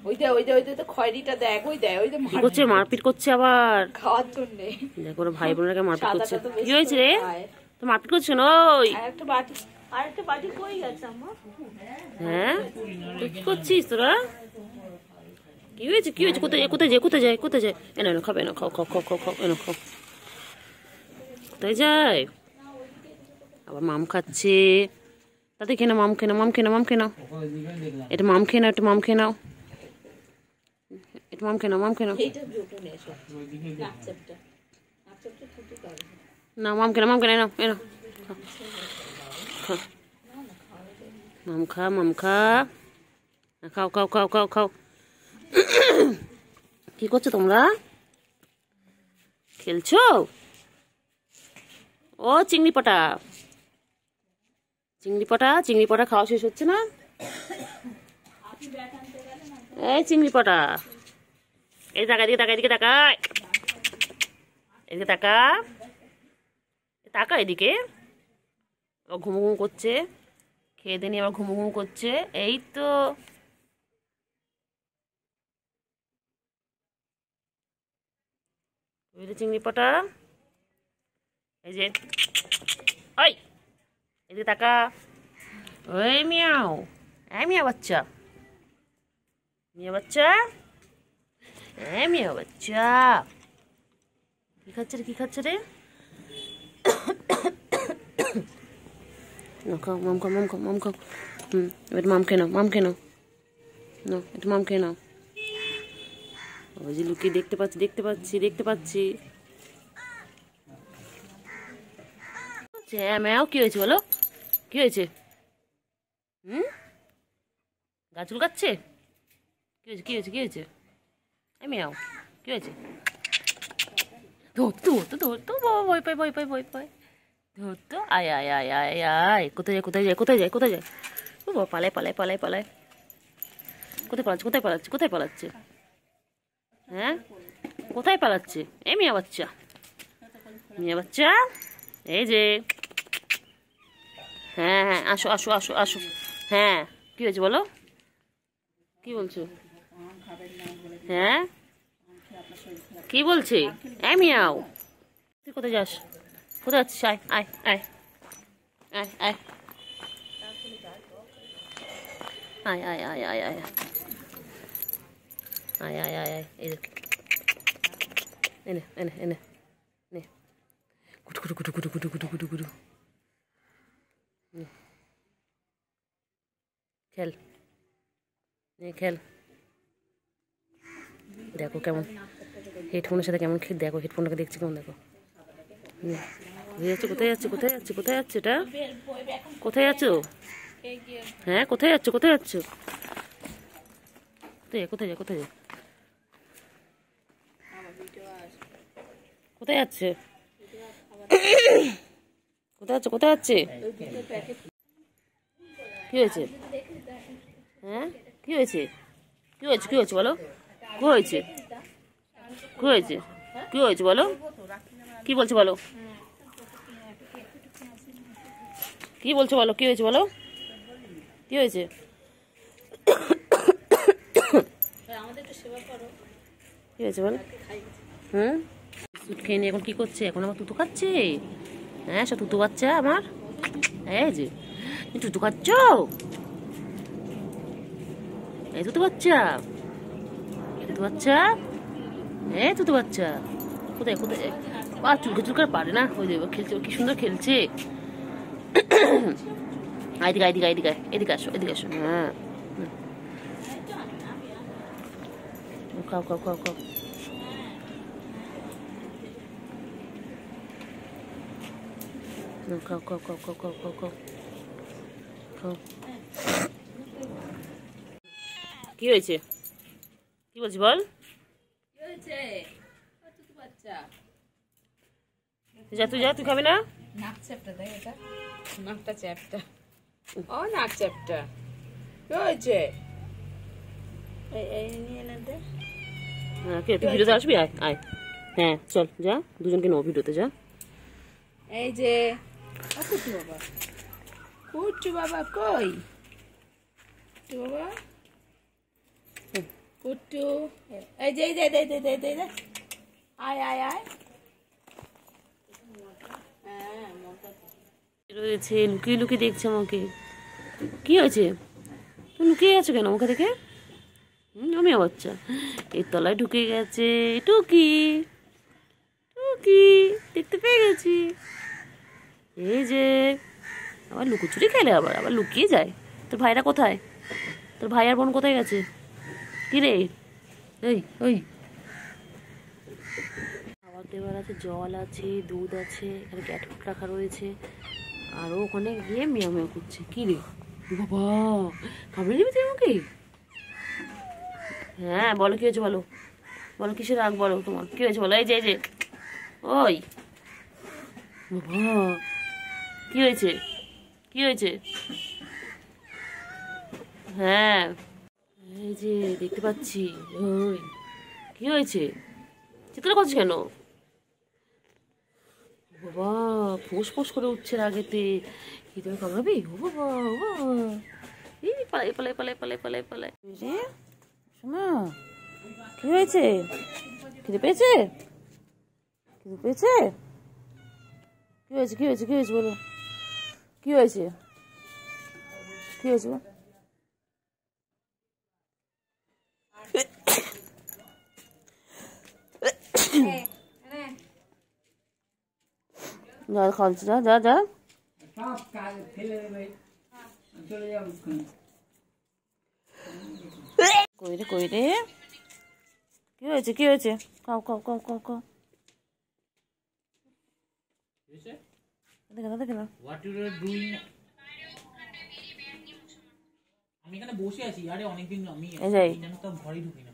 [SPEAKER 1] ওই দে ওই দে ওই দে, তো খয়েরিটা দেখ, ওই দেখ, ওই যে
[SPEAKER 2] কি করছে? মারপিট করছে আবার।
[SPEAKER 1] খাওয়ার জন্যে।
[SPEAKER 2] দেখো ওরা ভাই বোনেরা মারপিট করছে। কি হয়েছে রে? তো মারপিট করছো না? ওই
[SPEAKER 1] আর একটা বাটি কই গেছে আমার?
[SPEAKER 2] হ্যাঁ, তুই কি করছিস তোরা? কি হয়েছে, কি হয়েছে? কোথায় কোথায় যায়, কোথায় যায়, কোথায় যায়? এনো এনো, খাবে না, খাও খাও খাও খাও খাও, এনো খাও। কোথায় যায়? আবার মাম খাচ্ছে। তাতে খেয়ে নাও, মাম খেয়ে নাও, মাম খেয়ে নাও, মাম খেয়ে নাও। এটা মাম খেয়ে নাও, একটু মাম খেয়ে নাও, একটু মাম খেয়ে নাও, মাম খেয়ে নাও। না, মাম খেয়ে নাও, মাম খেয়ে নাও, এনো মাম খা, মাম খা, খাও খাও খাও খাও খাও। কি করছো তোমরা? খেলছো? ও চিংড়ি পাটা, চিংড়ি পাটা, চিংড়ি পাটা খাওয়া শেষ হচ্ছে না? এই চিংড়ি পাটা, এই তাকা, এদিকে তাকা, এদিকে তাকা, এদিকে তাকা, তাকা এদিকে। ও ঘুমু ঘুমু করছে, খেয়ে দিয়ে নিয়ে আবার ঘুমু ঘুমু করছে। এই তো চিংড়ি পাটা, এই যে, ওই এদিকে তাকা, ওই মিয়াও, এই মিয়া বাচ্চা, মিয়া বাচ্চা, এই মিয়া বাচ্চা, কি খাচ্ছে রে, কি খাচ্ছে রে? খাও, মাম খাও, মাম খাও, মাম খাও। এবার মাম খেয়ে নাও, মাম খেয়ে নাও, না একটু মাম খেয়ে নাও। ওই যে লুকিয়ে দেখতে পাচ্ছি, দেখতে পাচ্ছি, দেখতে পাচ্ছি। হ্যাঁ ম্যাও, কি হয়েছে বলো, কি হয়েছে? গা চুলকাচ্ছে? কি হয়েছে, কি হয়েছে, কি হয়েছে? এই ম্যাও, কি হয়েছে? ধরতো ধরতো ধরতো, বাবা ভয় পায়, ভয় পায়, ভয় পায়। ধরতো, আয় আয় আয় আয় আয়, কোথায় যায়, কোথায় যায়, কোথায় যায়, কোথায় যায়? ও বাবা, পালায় পালায় পালায় পালায়, কোথায় পালাচ্ছে, কোথায় পালাচ্ছে, কোথায় পালাচ্ছে? হ্যাঁ, কোথায় পালাচ্ছে? এই মিয়া বাচ্চা, মিয়া বাচ্চা, এই যে, হ্যাঁ হ্যাঁ, আসো আসো আসো আসো। হ্যাঁ, কি হয়েছে বলো, কি বলছো? হ্যাঁ, কি বলছে? এই মিয়াও, তুই কোথায় যাস, কোথায় যাচ্ছিস? আয় আয় আয় আয় আয় আয় আয় আয় আয় আয় আয় আয় আয় আয়, এই দেখ, এনে এনে এনে নে, কুটু কুটু কুটু কুটু কুটু কুটু কুটু কুটু, খেল, খেল। দেখো কেমন হেডফোনের সাথে কেমন খেল, দেখো হেডফোনটাকে দেখছি কেমন, দেখো। কোথায় যাচ্ছে, কোথায় যাচ্ছে, কোথায় যাচ্ছে, এটা কোথায় যাচ্ছ? হ্যাঁ, কোথায় যাচ্ছ, কোথায় যাচ্ছ? কোথায় কোথায় যায়, কোথায় যায়, কোথায় যাচ্ছে, কোথায় যাচ্ছে, কোথায় যাচ্ছে? কি হয়েছে? হ্যাঁ, কি হয়েছে? কি হয়েছে কি হয়েছে বলো, কি হয়েছে কি হয়েছে কি হয়েছে বলো, কি বলছো বলো, কি বলছো বলো, কি হয়েছে বলো, কি হয়েছে? কি হয়েছে বলো? বিস্কুট খেয়ে নিয়ে এখন কি করছে? এখন আমার তুতু খাচ্ছে। হ্যাঁ, সব তুতু বাচ্চা আমার। এই যে তুতু খাচ্ছ, এই তুতু বাচ্চা, তুতু বাচ্চা, এই তুতু বাচ্চা কোথায় কোথায়? বা চুলকে চুলকার পারে না, ওই যে খেলছে, কি সুন্দর খেলছে। এদিকে এদিকে এদিকে এদিকে আসো, এদিকে আসো। হ্যাঁ, খাও খাও খাও খাও। খাও খাও খাও খাও খাও খাও খাও খাও। কি হয়েছে? কি বলছি বল? যা তুই, যা তুই খাবি না?
[SPEAKER 1] নাক চ্যাপটা দেখ, এটা নাকটা চ্যাপটা, ও নাক চ্যাপটা। কি হয়েছে? এই নিয়ে না দে।
[SPEAKER 2] হ্যাঁ, তুই ভিডিওতে আসবি? আয় আয়, হ্যাঁ চল যা, দুজনকে নেবো ভিডিওতে, যা।
[SPEAKER 1] এই যে কুট্টু বাবা, কুট্টু বাবা কই? কুট্টু বাবা, কুট্টু, এই যে আয় আয় আয়।
[SPEAKER 2] রয়েছে, লুকিয়ে লুকিয়ে দেখছে আমাকে। কি হয়েছে? তুই লুকিয়ে গেছো কেন মুখে দেখে? আমি বাচ্চা এর তলায় ঢুকে গেছে। টুকি টুকি, দেখতে পেয়ে গেছি। এই যে আবার লুকোচুরি খেলে, আবার আবার লুকিয়ে যায়। তোর ভাইরা কোথায়? তোর ভাই আর বোন কোথায় গেছে? কি রে? এই ওই খাবার দেওয়ার আছে, জল আছে, দুধ আছে, এখানে ক্যাটফুড রাখা রয়েছে। আরও ওখানে গিয়ে মিয়াও মিয়াও করছে। কি রে বাবা, খাবার নিবি তুই আমাকে? হ্যাঁ বলো, কি হয়েছে বলো, বলো কিসের রাগ, বলো তোমার কি হয়েছে বলো। এই যে ওই বাবা, কি হয়েছে কি হয়েছে? হ্যাঁ এই যে দেখতে পাচ্ছি। ওই কি হয়েছে? চিৎকার করছে কেন বাবা? ফোঁস ফোঁস করে উঠছে রাগেতে। কি তুমি কামড়াবি? ও বাবা, ও বাবা, এই পালাই পালাই পালাই পালাই পালাই পালাই। রে শোনা, কি হয়েছে? খিদে পেয়েছে? খিদে পেয়েছে? কি হয়েছে কি হয়েছে কি হয়েছে বলো, কি হয়েছে কি হয়েছে? যা খাওয়াচ্ছি, যা যা যা। কই রে কই রে, কি হয়েছে কি হয়েছে? খাও খাও খাও খাও খাও। দেখে না দেখে না।
[SPEAKER 4] আমি এখানে বসে আছি, আরে অনেকদিন আমি তো ঘরে ঢুকি না।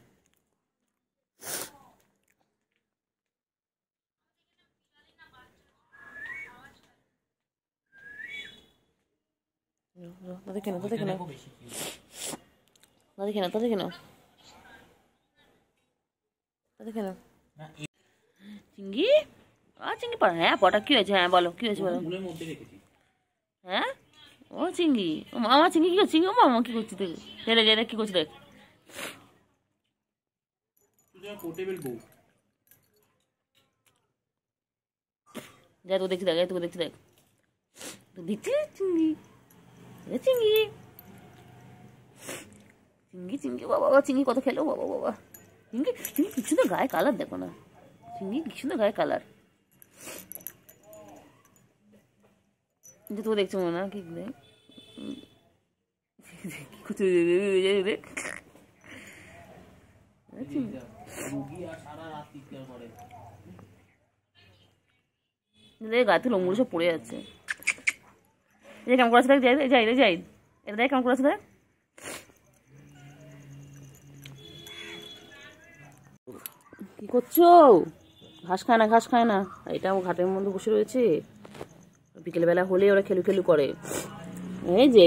[SPEAKER 2] দেখে না দেখে না দেখে না দেখে না দেখে না। চিংড়ি, চিংড়ি পড়া, হ্যাঁ পটা কি হয়েছে? হ্যাঁ বলো কি হয়েছে বলো। হ্যাঁ ও চিংড়ি, আমার চিংড়ি কি করছে? চিংড়ি মামা কি করছি? তুই রে রে কি করছি দেখ। যা তো দেখছি দেখ, তোকে দেখছি দেখ, দেখছি চিংড়ি, চিংড়ি চিংড়ি চিংড়ি বাবা, চিংড়ি কত খেলো বাবা বাবা। চিংড়ি চিংড়ি কি সুন্দর গায়ে কালার, দেখো না চিংড়ি কি সুন্দর গায়ে কালার। তোকে দেখছো মনে না কি দেখ, গায়ে লোমগুলো সব পড়ে যাচ্ছে। এই কেমন করেছে দেখ, যাই যাই যাই, এটা দেখ কেমন করেছে দেখ। কি করছো? ঘাস খায় না ঘাস খায় না। এটা আমার ঘাটের মধ্যে বসে রয়েছে, বিকেলবেলা হলে ওরা খেলু খেলু করে। এই যে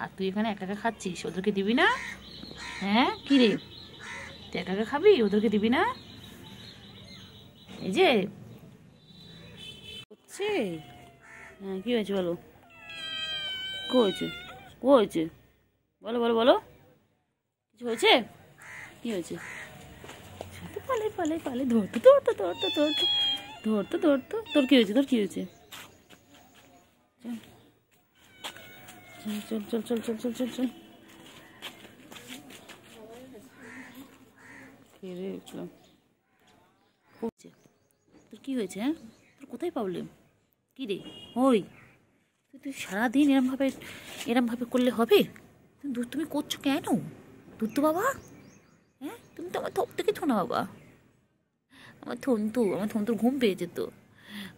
[SPEAKER 1] আর তুই এখানে একা একা খাচ্ছিস, ওদেরকে দিবি না? হ্যাঁ কি রে, তুই একা একা খাবি, ওদেরকে দিবি না? এই যে হচ্ছে, হ্যাঁ কি হয়েছে বলো, কি হয়েছে, কি হয়েছে বলো বলো বলো, কিছু হয়েছে? কি হয়েছে? পালে পালে পালে ধরতো ধরতো ধরতো ধরতো ধরতো ধরতো, তোর কি হয়েছে, তোর কি হয়েছে? চল চল চল চল চল চল চল, খেয়ে উঠলাম। তোর কি হয়েছে? হ্যাঁ তোর কোথায় প্রবলেম, কি রে? ওই তুই সারাদিন এরমভাবে করলে হবে? তুমি করছো কেন? দুধ তো বাবা, হ্যাঁ তুমি তো আমার থপ থেকে থো না বাবা। আমার থন্তুর ঘুম পেয়েছে তো,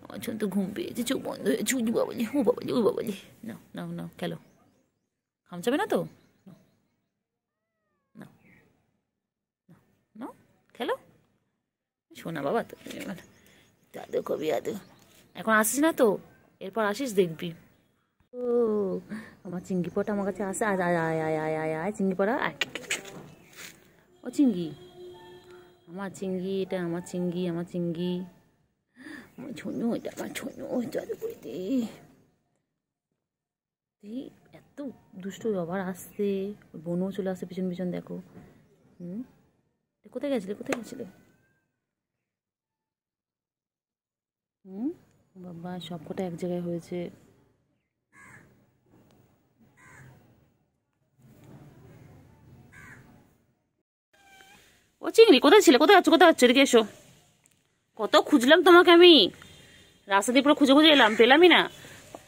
[SPEAKER 1] আমার থন্তুর ঘুম পেয়েছে, চোখ বন্ধ হয়ে ছুঁজি বাবালি, ও বাবালি, ও বাবালি। নাও নাও নাও খেলো, খামচাবে না তো? নাও নাও খেলো, শোনা বাবা তো, দাদু কবি দাদু। এখন আসিস না তো, এরপর আসিস দেখবি। ও আমার চিংড়ি পটা আমার কাছে আসে, আয় আয় আয় আয় আয় আয় আয় চিংড়ি পড়া আয়। ও চিংড়ি, আমার চিংড়ি, এটা আমার চিংড়ি, আমার চিংড়ি, আমার ছোনু, এটা আমার ছোনু, দাদু করে দি। এত দুষ্ট আবার আসছে, বোনও চলে আসছে পিছন পিছন, দেখো। কোথায় গেছিলে, কোথায় গেছিলে? বাবা সব কটা এক জায়গায় হয়েছে। ও চিংড়ি কোথায় ছিলে, কোথায় আছো, কোথায় আছো, এদিকে এসো। কত খুঁজলাম তোমাকে আমি, রাস্তা দিয়ে পুরো খুঁজে খুঁজে এলাম, পেলামই না।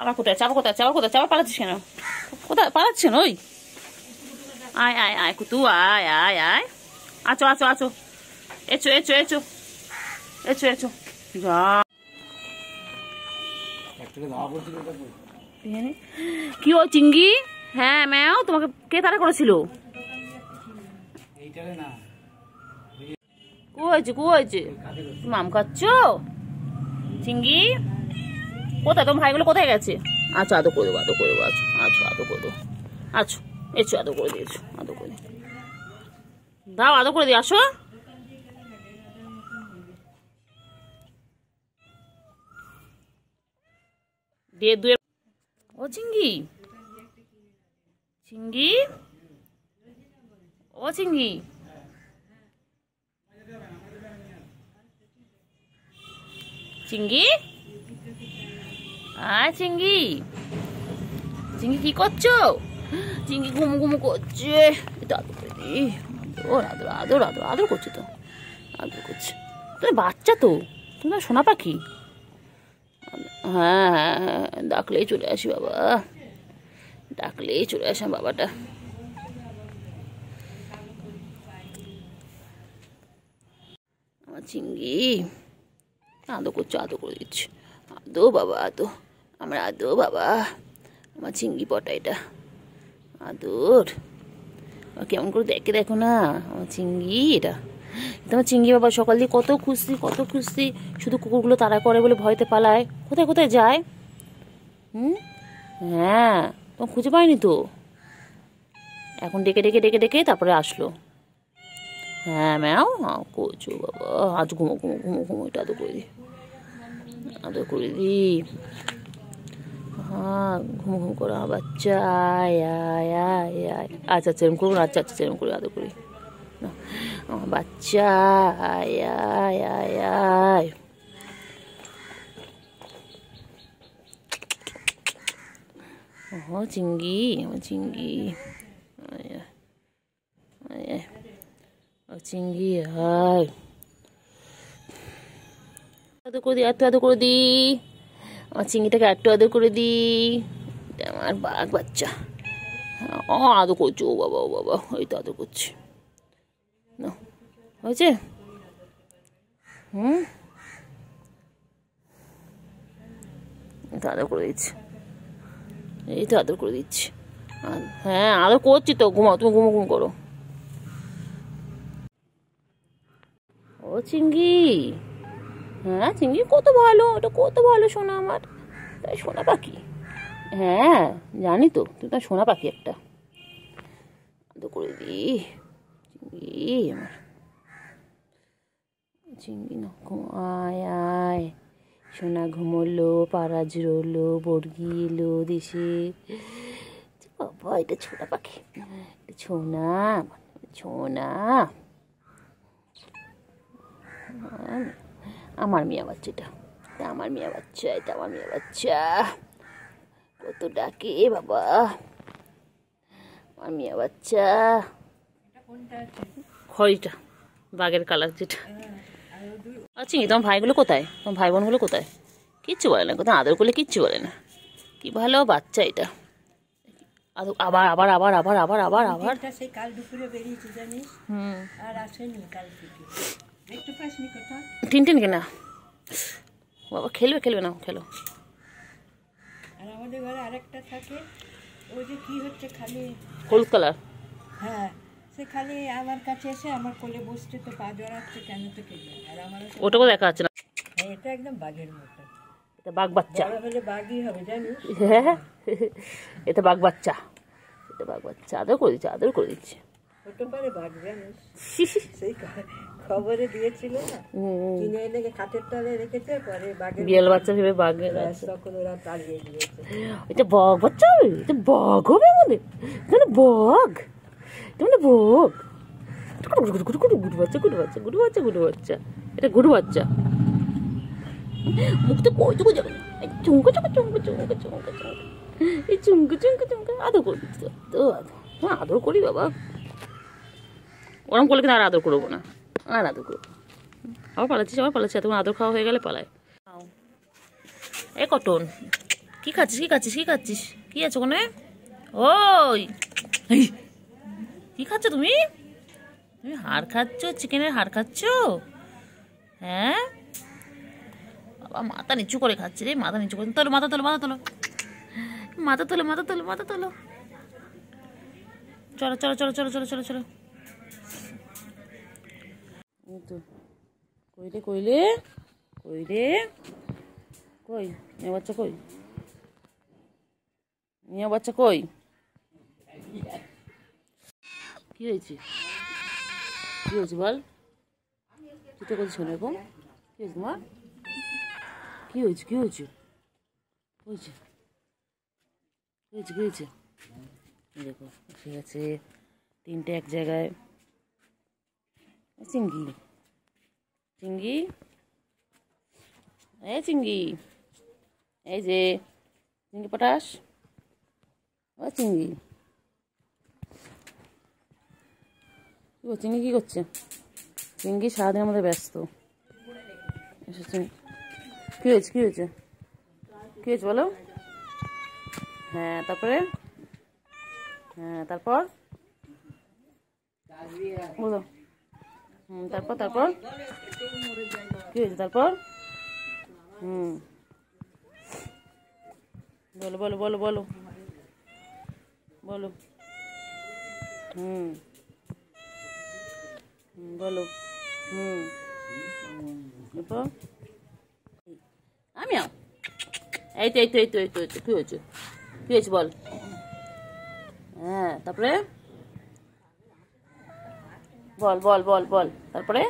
[SPEAKER 1] আবার কোথায় চাপা, কোথায় চাপা, কোথায় চাপা, পালাচ্ছিস কেন? কোথায় পালাচ্ছেন? ওই আয় আয় আয় কুতু, আয় আয় আয়, আছো আছো আছো, echo echo echo echo echo, যা কি ও চিংড়ি? হ্যাঁ ম্যাও, তোমাকে কে তাড়া করেছিল? কু হয়েছে, কু হয়েছে? তুমি আম খাচ্ছ চিংড়ি? কোথায় তোমার ভাইগুলো, কোথায় গেছে? আচ্ছা আদো করে দেবো, আদো করে দেবো, আছো আছো আদো করে দেবো, আছো এসো আদো করে দিয়েছো, আদো করে দাও, আদো করে দিয়ে আসো। দিয়ে দুয়ে ও চিংড়ি, চিংড়ি, ও চিংড়ি, চিংড়ি, চিংড়ি, চিংড়ি কি করছো? চিংড়ি ঘুমু ঘুমু করছে, এটা আদর করে দি, আদর আদর আদর আদর করছে তো, আদর করছে। তুমি বাচ্চা তো, তুমি সোনা পাখি। হ্যাঁ হ্যাঁ হ্যাঁ, ডাকলেই চলে আসি বাবা, ডাকলেই চলে আসা বাবাটা। আমার চিংড়ি আদো করছে, আদো করে দিচ্ছে, আদো বাবা আদো, আমার আদো বাবা, আমার চিংড়ি পটা এটা আদর। কেমন করে দেখে দেখো না আমার চিংড়ি, এটা তোমার চিংড়ি বাবা। সকাল দিয়ে কত খুশি, কত খুশি, শুধু কুকুরগুলো তাড়া করে বলে ভয়তে পালায়, কোথায় কোথায় যায়। হ্যাঁ তোমার খুঁজে পাইনি তো, এখন ডেকে ডেকে ডেকে ডেকে তারপরে আসলো। হ্যাঁ ম্যাও করছো বাবা, আজ ঘুমো ঘুমো ঘুমো ঘুমো, এটা আদর করে দি, আদর করে দি। হ্যাঁ ঘুমো ঘুমো করো বাচ্চা, আয় আয় আয় আয়, আচ্ছা আচ্ছা এরকম করবো, আচ্ছা আচ্ছা এরকম করে আদর করি, আমার বাচ্চা, আয় আয় আয় আয়। ও চিংড়ি, আমার চিংড়ি, আয় আয়, ও চিংড়ি আয়, আদর করে দি, একটু আদর করে দি, আমার চিংড়িটাকে একটু আদর করে দি, আমার বাঘ বাচ্চা। আদর করছে, ও বাবা ও বাবা, ওই তো আদর করছে, না হয়েছে। আদর করে দিচ্ছি, এই তো আদর করে দিচ্ছি, হ্যাঁ আদর করছি তো, ঘুমাও তুমি, ঘুমো ঘুম করো। ও চিংড়ি, হ্যাঁ চিংড়ি কত ভালো, ওটা কত ভালো সোনা আমার, তাই সোনা পাখি, হ্যাঁ জানি তো, তুই তো সোনা পাখি একটা। আদর করে দি চিংড়ি আমার, চিংড়ি না আয় আয় সোনা ঘুমোলো, পাড়া জুড়োলো, বর্গি এলো দেশে। বাবা এটা ছোনা পাখি, এটা ছোনা ছোনা আমার মিয়া বাচ্চা, এটা আমার মিয়া বাচ্চা, এটা আমার মিয়া বাচ্চা। কত ডাকে বাবা আমার মিয়া বাচ্চা। খড়িটা বাঘের কালার যেটা। আচ্ছা তোমার ভাইগুলো কোথায়, তোমার ভাই বোনগুলো কোথায়? কিচ্ছু বলে না, কোথাও আদর করলে কিচ্ছু বলে না। কি ভালো বাচ্চা এটা। আবার আবার আবার আবার আবার আবার আবার
[SPEAKER 5] সেই কাল দুপুরে বেরিয়েছে জানিস, আর আসেনি কাল থেকে। একটু পাসনি কোথা
[SPEAKER 1] টিনটিন কিনা বাবা, খেলবে খেলবে না খেলো।
[SPEAKER 5] আর আমাদের ঘরে আরেকটা থাকে, ওই যে কি হচ্ছে খালি
[SPEAKER 1] হলুদ কালার।
[SPEAKER 5] হ্যাঁ, সে খালি আমার কাছে এসে আমার কোলে বসছে, তো পা জড়াচ্ছে কেন তো কে জানে। আর আমারও
[SPEAKER 1] ওটাও দেখা যাচ্ছে না।
[SPEAKER 5] হ্যাঁ, এটা একদম বাঘের মতো।
[SPEAKER 1] এটা বাঘ বাচ্চা,
[SPEAKER 5] বড় হলে বাঘই হবে জানিস।
[SPEAKER 1] হ্যাঁ এটা বাঘ বাচ্চা, এটা বাঘ বাচ্চা। আদর করে দিচ্ছে, আদর করে দিচ্ছে।
[SPEAKER 5] হতে পারে বাঘ জানিস, সেই খবরে দিয়েছিল না, কিনে এনে খাটের তলায় রেখেছে, পরে বাঘের
[SPEAKER 1] বিড়াল বাচ্চা ভেবে বাঘের,
[SPEAKER 5] তখন ওরা তাড়িয়ে দিয়েছে।
[SPEAKER 1] এটা বাঘ বাচ্চা হবে, এটা বাঘ হবে আমাদের, এটা বাঘ, এটা মানে বাঘ। গুরু বাচ্চা গুরু বাচ্চা গুরু বাচ্চা গুরু বাচ্চা, এটা গুরু বাচ্চা। মুখতে কই তো যাবে না, চুমকা চুমকা চুমকা চুমকা চুমকা চুমকা, এই চুমকা চুমকা চুমকা আদর করে দিচ্ছে। তো আদর করি বাবা, ওরম করলে কিন্তু আর আদর করবো না, আর আদর করবো। আবার পালাচ্ছিস, আবার পালাচ্ছি, এতক্ষণ আদর খাওয়া হয়ে গেলে পালায়। এ কটন কি খাচ্ছিস, কি খাচ্ছিস, কি খাচ্ছিস, কি আছে ওখানে? ওই কি খাচ্ছ তুমি? তুমি হাড় খাচ্ছ, চিকেনের হাড় খাচ্ছ? হ্যাঁ বাবা মাথা নিচু করে খাচ্ছে রে, মাথা নিচু করে। তোলো মাথা তোলো, মাথা তোলো, মাথা তোলো, মাথা তোলো, মাথা তোলো। চলো চলো চলো চলো চলো চলো চলো। কইলে কইলে কইলে কই মেয়ে বাচ্চা, কই মেয়ে বাচ্চা, কই? কি হয়েছে, কি হয়েছে বল? তুই তো করছিস এরকম, কি হয়েছে তোমার? কি হয়েছে, কি হয়েছে, হয়েছে কি হয়েছে, কি হয়েছে? দেখো ঠিক আছে, তিনটে এক জায়গায়। চিঙ্গি চিঙ্গি, এই চিঙ্গি, এই যে চিঙ্গি পটাশ, ও চিঙ্গি চিঙ্গি কি করছে? চিঙ্গি সারাদিনের মধ্যে ব্যস্ত। কি হয়েছে, কি হয়েছে, কি হয়েছে বলো? হ্যাঁ তারপরে, হ্যাঁ তারপর বলো। তারপর তারপর কি হয়েছে তারপর? বলো বলো বলো বলো বলো। বলো। তারপর আমি এই তো এই তো এই তো এই তো এই তো, কি হয়েছে, কি হয়েছে বল? হ্যাঁ তারপরে বল বল বল বল, তারপরে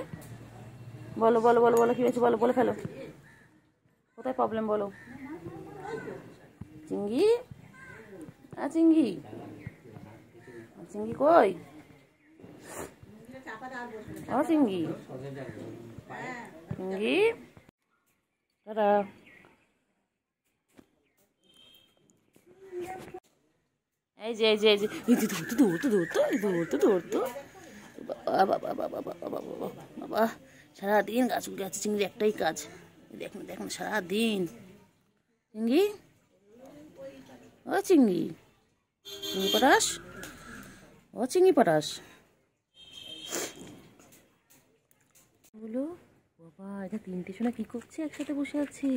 [SPEAKER 1] বলো বলো বলো বলো, কি হয়েছে বলো, বলে ফেলো। কোথায় প্রবলেম বলো? চিঙ্গি, চিঙ্গি, চিঙ্গি কই? চিঙ্গি, চিঙ্গি দাদা, এই যে এই যে এই যে দৌড়তো দৌড়তো দৌড়তো দৌড়তো দৌড়তো। বাবা বাবা বাবা বাবা বাবা বাবা, সারাদিন গাছ উঠে আছে। চিংড়ি একটাই কাজ, দেখ না দেখ না, সারাদিন। চিংড়ি, ও চিংড়ি, চিংড়ি পটাশ, ও চিংড়ি পটাশ বলো। বাবা এটা তিনটে শোনা কি করছে একসাথে বসে আছে?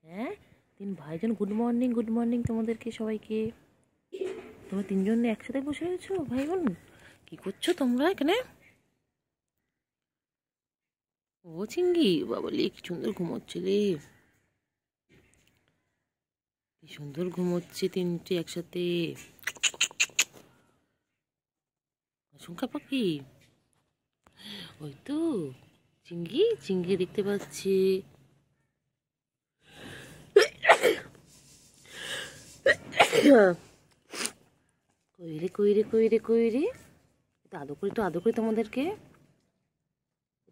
[SPEAKER 1] হ্যাঁ তিন ভাইজন, গুড মর্নিং গুড মর্নিং তোমাদেরকে সবাইকে। তোমরা তিনজন একসাথে বসে রয়েছো ভাই বোন, কি করছো তোমরা এখানে? ও চিঙ্গি বাবা লে কি সুন্দর ঘুমোচ্ছে রে, কি
[SPEAKER 2] সুন্দর ঘুমোচ্ছে তিনটে একসাথে। সংখ্যা পাখি, ওই তো চিংড়ি, চিংড়ি দেখতে পাচ্ছি। কইরে কইরে কইরে কইরে, তো আদর করি, তো আদর করি তোমাদেরকে,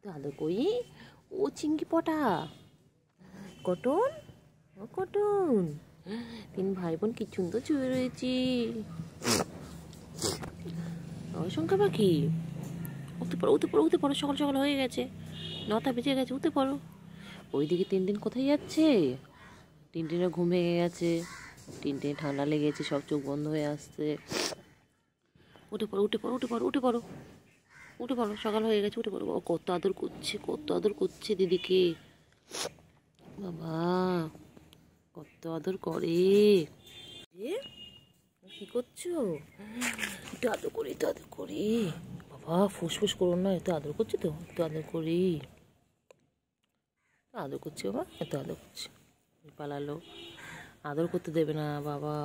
[SPEAKER 2] তো আদর করি। ও চিংড়ি পটা, কটন, ও কটন, তিন ভাই বোন কি সুন্দর শুয়ে রয়েছি। সংখ্যা পাখি, উঠতে পারো, উঠতে পারো, উঠতে পারো, সকাল সকাল হয়ে গেছে, 9টা বেজে গেছে, উঠতে পারো। ওইদিকে টিনটিন কোথায় যাচ্ছে? টিনটিনের ঘুম ভেঙে গেছে, টিনটিন ঠান্ডা লেগেছে, সব চোখ বন্ধ হয়ে আসছে। উঠে পড়ো, উঠে পড়ো, উঠে পড়ো, উঠে পড়ো, উঠে পড়ো, সকাল হয়ে গেছে, উঠে পড়ো। ও কত আদর করছে, কত আদর করছে দিদিকে, বাবা কত আদর করে। কি করছো? একটু আদর করি, একটু আদর করি। বাবা ফুসফুস করো না, এত আদর করছি তো, একটু আদর করি। আদর করছি বাবা, এত আদর করছি। পালালো, আদর করতে দেবে না বাবা।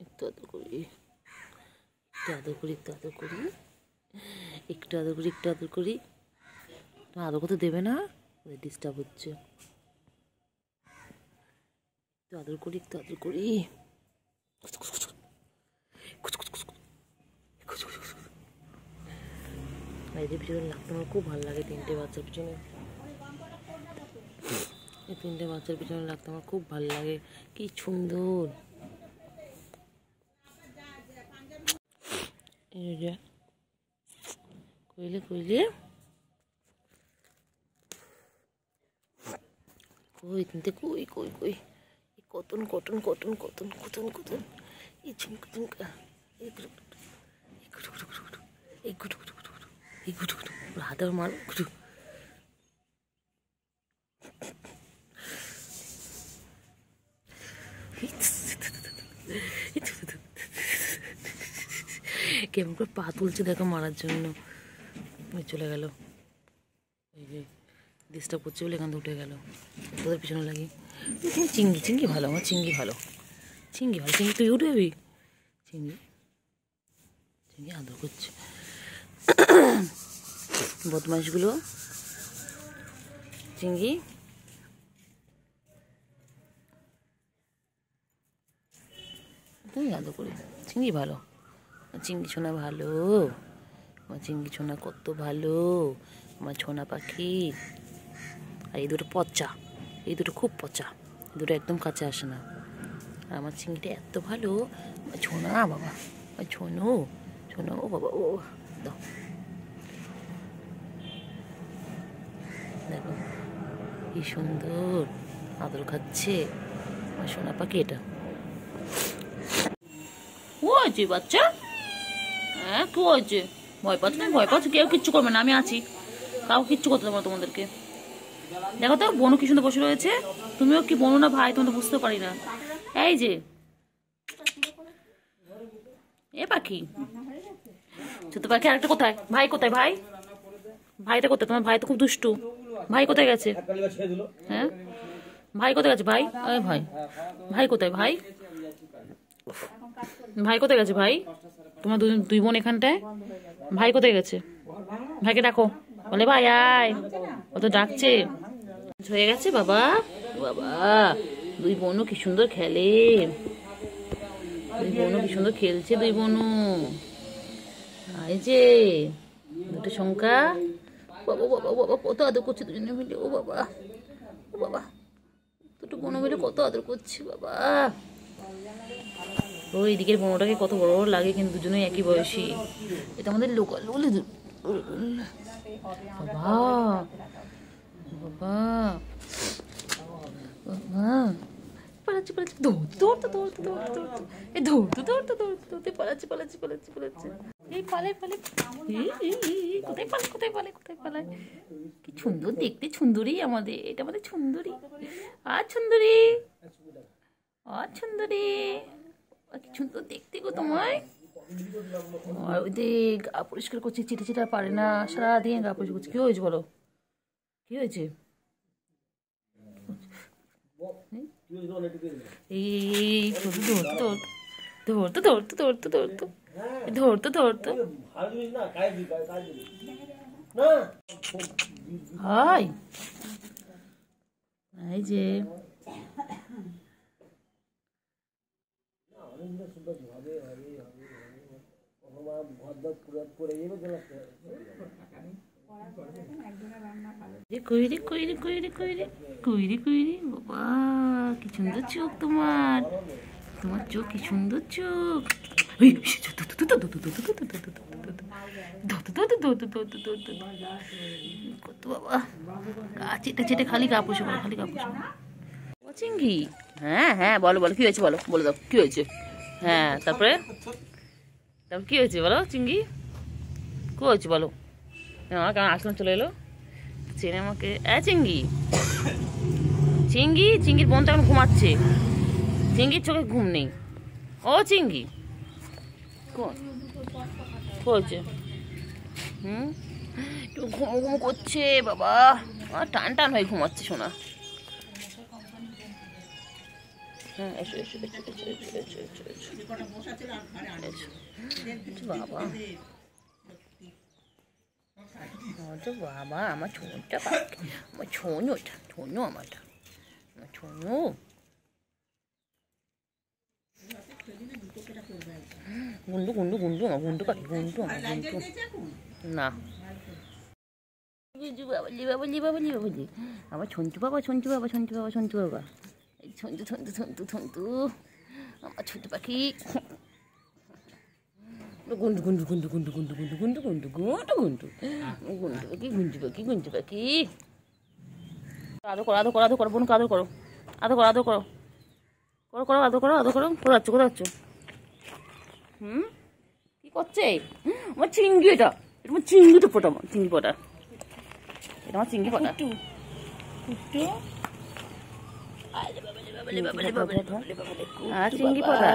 [SPEAKER 2] একটু আদর করি, একটু আদর করি, একটু আদর করি, একটু আদর করি, একটু আদর করি। আদর করতে দেবে না, ডিস্টার্ব হচ্ছে। একটু আদর করি, একটু আদর করি। এদের পিছনে লাগতে আমার খুব ভালো লাগে, তিনটে বাচ্চার পিছনে, এই তিনটে বাচ্চার পিছনে লাগতে আমার খুব ভালো লাগে, কি সুন্দর। কইলে কইলে কই তিনটে, কই কই কই, কতন cotton cotton cotton cotton cotton, এই ঝুমকা ঝুমকা, এই গুটু গুটু, এই গুটু গুটু গুটু গুটু, এই গুটু গুটু গুটু গুটু, এই গুটু গুটু, হাতে মার গুটু। কেমন করে পা তুলছে দেখো মারার জন্য, চলে গেল। এই যে ডিস্টার্ব করছে বলে এখান থেকে উঠে গেল, তোদের পিছনে লাগি। চিংড়ি, চিংড়ি ভালো, আমার চিংড়ি ভালো, চিংড়ি ভালো। চিংড়ি তুই উঠে যাবি, চিংড়ি, চিংড়ি আদর করছে। বদমাইশগুলো, চিংড়ি তুমি আদর করি। চিংড়ি ভালো, চিংড়ি ছোনা ভালো, আমার চিংড়ি ছোনা কত ভালো, আমার ছোনা পাখি। আর এই দুটো পচা, এই দুটো খুব পচা, এই দুটো একদম কাছে আসে না। আর আমার চিংড়িটা এত ভালো, আমার ছোনা বাবা, আমার ছোনো, ছোনো, ও বাবা, ও দাও, দেখো কি সুন্দর আদর খাচ্ছে আমার সোনা পাখি। এটা ও আছে বাচ্চা, হ্যাঁ কি হয়েছে? ভয় পাচ্ছ না? ভয় পাচ্ছ? কেউ কিচ্ছু করবে না, আমি আছি, কাউ কিচ্ছু করতে দেবো না তোমাদেরকে। দেখো তো বনু কি সুন্দর বসে রয়েছে, তুমিও কি বনু না ভাই, তোমাদের বুঝতে পারি না। এই যে এ পাখি, ছোট পাখি আরেকটা কোথায়? ভাই কোথায়? ভাই, ভাইটা কোথায়? তোমার ভাই তো খুব দুষ্টু, ভাই কোথায় গেছে? হ্যাঁ ভাই কোথায় গেছে? ভাই, আরে ভাই, ভাই কোথায়? ভাই, ভাই কোথায় গেছে? ভাই, তোমার দুই বোন এখানটায়, ভাই কোথায় গেছে? ভাইকে ডাকো, বলে ভাই আয়, ও তো ডাকছে। হয়ে গেছে বাবা, বাবা দুই বোনও কি সুন্দর খেলে, দুই বোনও কি সুন্দর খেলছে, দুই বোনও। এই যে দুটো সংখ্যা, বাবা বাবা বাবা কত আদর করছে দুজনে মিলে, ও বাবা, ও বাবা, দুটো বোনও মিলে কত আদর করছে বাবা। ও এদিকের বোনটাকে কত বড় বড় লাগে, কিন্তু দুজনেই একই বয়সী। এটা আমাদের লোকাল বলে, বাবা বাবা বাবা, পালাচ্ছে পালাচ্ছে, দৌড়তে দৌড়তে দৌড়তে দৌড়তে দৌড়তে, এই দৌড়তে দৌড়তে দৌড়তে দৌড়তে পালাচ্ছে পালাচ্ছে পালাচ্ছে পালাচ্ছে, এই পালে পালে, কোথায় পালে কোথায় পালে কোথায় পালায়। কি সুন্দর দেখতে, সুন্দরী আমাদের, এটা আমাদের সুন্দরী। আর সুন্দরী, আর সুন্দরী, কি সুন্দর দেখতে গো তোমায়। আর ওই দেখ গা পরিষ্কার করছি, চিটা চিটা পারে না, সারাদিন গা পরিষ্কার করছি। কি হয়েছে বলো, কি হয়েছে?
[SPEAKER 1] এই ধরতো ধরতো ধরতো ধরতো ধরতো ধরতো হাই এই যে কইরে কইরে কইরে কইরে কইরে কইরে বাবা কি সুন্দর চোখ তোমার তোমার চোখ কি সুন্দর চোখ কত বাবা গা চেটে চেটে খালি গা পুষে বলো খালি গা পুষে ও চিংড়ি হ্যাঁ হ্যাঁ বলো বলো কি হয়েছে বলো বলে দাও কি হয়েছে হ্যাঁ তারপরে তারপর কি হয়েছে বলো চিংড়ি কি হয়েছে বলো আমার কেমন আসলাম চলে এলো চেনে আমাকে চিংড়ি চিংড়ি চিংড়ির বোন তো এখন ঘুমাচ্ছে চিংড়ির চোখে ঘুম নেই ও চিংড়ি হয়েছে একটু ঘুম ঘুম করছে বাবা টান টান হয়ে ঘুমাচ্ছে শোনা হ্যাঁ এসো এসো এসো এসো এসো এসো এসো এসো বাবা বাবা আমার ছোঁটা আমার ছোঁটা ছোঁনো আমারটা আমার ছোঁনো গুন্ডু গুন্ডু গুন্ডু আমার গুন্ডু পাখি গুন্ডু আমার গুন্ডু না বাবালি বাবালি বাবালি বাবালি আমার ছন্তু বাবা ছন্তু বাবা ছন্তু বাবা ছন্তু বাবা এই ছন্তু ছন্তু ছন্তু ছন্তু আমার ছোট পাখি গুন্ডু গুন্ডু গুন্ডু গুন্ডু গুন্ডু গুন্ডু গুন্ডু গুন্ডু গুন্ডু গুন্ডু গুন্ডু পাখি গুন্ডু পাখি গুন্ডু পাখি আদর করো আদর করো আদর করো বোনকে আদর করো আদর করো আদর করো করো করো আদর করো আদর করো কোথাচ্ছ কোথাচ্ছ কি করছে আমার চিংড়ি এটা আমার চিংড়ি তো ফোটা আমার চিংড়ি ফোটা এটা আমার চিংড়ি ফোটা চিংড়ি ফোটা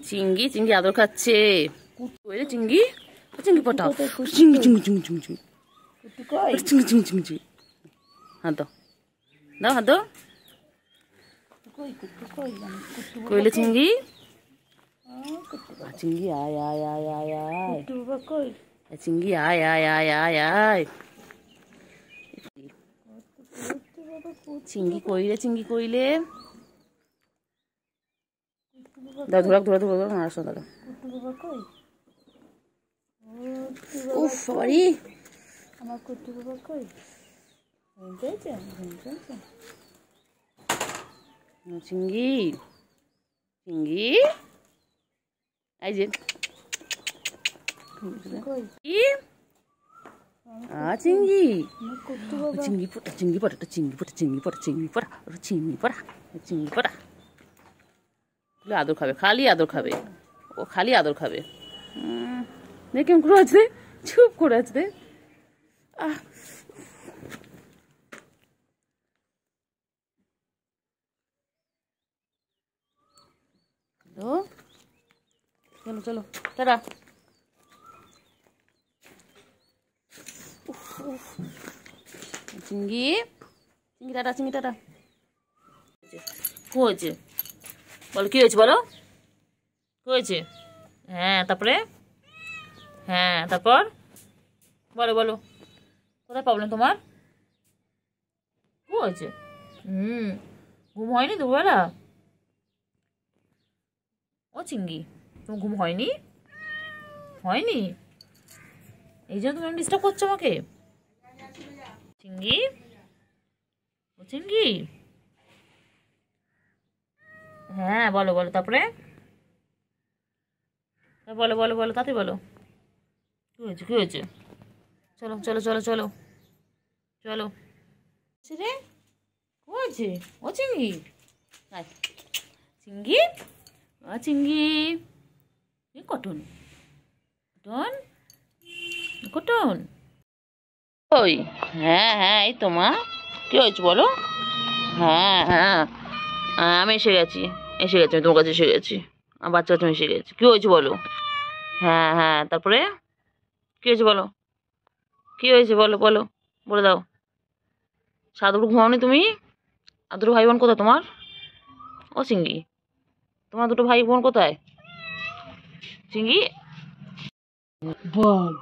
[SPEAKER 1] চিংড়ি চিংড়ি আদর খাচ্ছে চিংড়ি চিংড়ি ফোটা চিংড়ি চিংড়ি চিংড়ি চিংড়ি চিংড়ি চিংড়ি চিংড়ি চিংড়ি হাত দাও দাও হাত দাও কইলে চিংড়ি চিংড়ি আয় আয় আয় আয় আয় চিংড়ি আয় আয় আয় আয় আয় চিংড়ি কইলে চিংড়ি কইলে দাও ধরা ধরা ধরা না আসো দাদা উফ সরি
[SPEAKER 3] আমার কুট্টু বাবা কই
[SPEAKER 1] চিংড়ি চিংড়ি এই যে চিংড়ি চিংড়ি পটা চিংড়ি পটাটা চিংড়ি পটা চিংড়ি পটা চিংড়ি পটা চিংড়ি পটা চিংড়ি পটা আদর খাবে খালি আদর খাবে ও খালি আদর খাবে কেমন করে আছে চুপ করে আছে চলো চলো টাটা চিংড়ি চিংড়ি টাটা চিংড়ি টাটা কি হয়েছে বলো কি হয়েছে বলো কি হয়েছে হ্যাঁ তারপরে হ্যাঁ তারপর বলো বলো কোথায় প্রবলেম তোমার কি হয়েছে ঘুম হয়নি দুবেলা ও চিংড়ি তোমার ঘুম হয়নি হয়নি এই জন্য তুমি ডিস্টার্ব করছো আমাকে চিংড়ি ও চিংড়ি হ্যাঁ বলো বলো তারপরে বলো বলো বলো তাতে বলো কি হয়েছে কি হয়েছে চলো চলো চলো চলো চলো রে কি হয়েছে ও চিংড়ি চিংড়ি ও চিংড়ি কটন কটন কটন ওই হ্যাঁ হ্যাঁ এই তো মা কি হয়েছে বলো হ্যাঁ হ্যাঁ আমি এসে গেছি আমি তোমার কাছে এসে গেছি আমার বাচ্চা তুমি এসে গেছি কি হয়েছে বলো হ্যাঁ হ্যাঁ তারপরে কি হয়েছে বলো কি হয়েছে বলো বলো বলে দাও সাত দুপুর ঘুমাওনি তুমি আর দুটো ভাই বোন কোথায় তোমার? ও চিঙ্গি, তোমার দুটো ভাই বোন কোথায়? চিঙ্গি
[SPEAKER 5] বাঘ,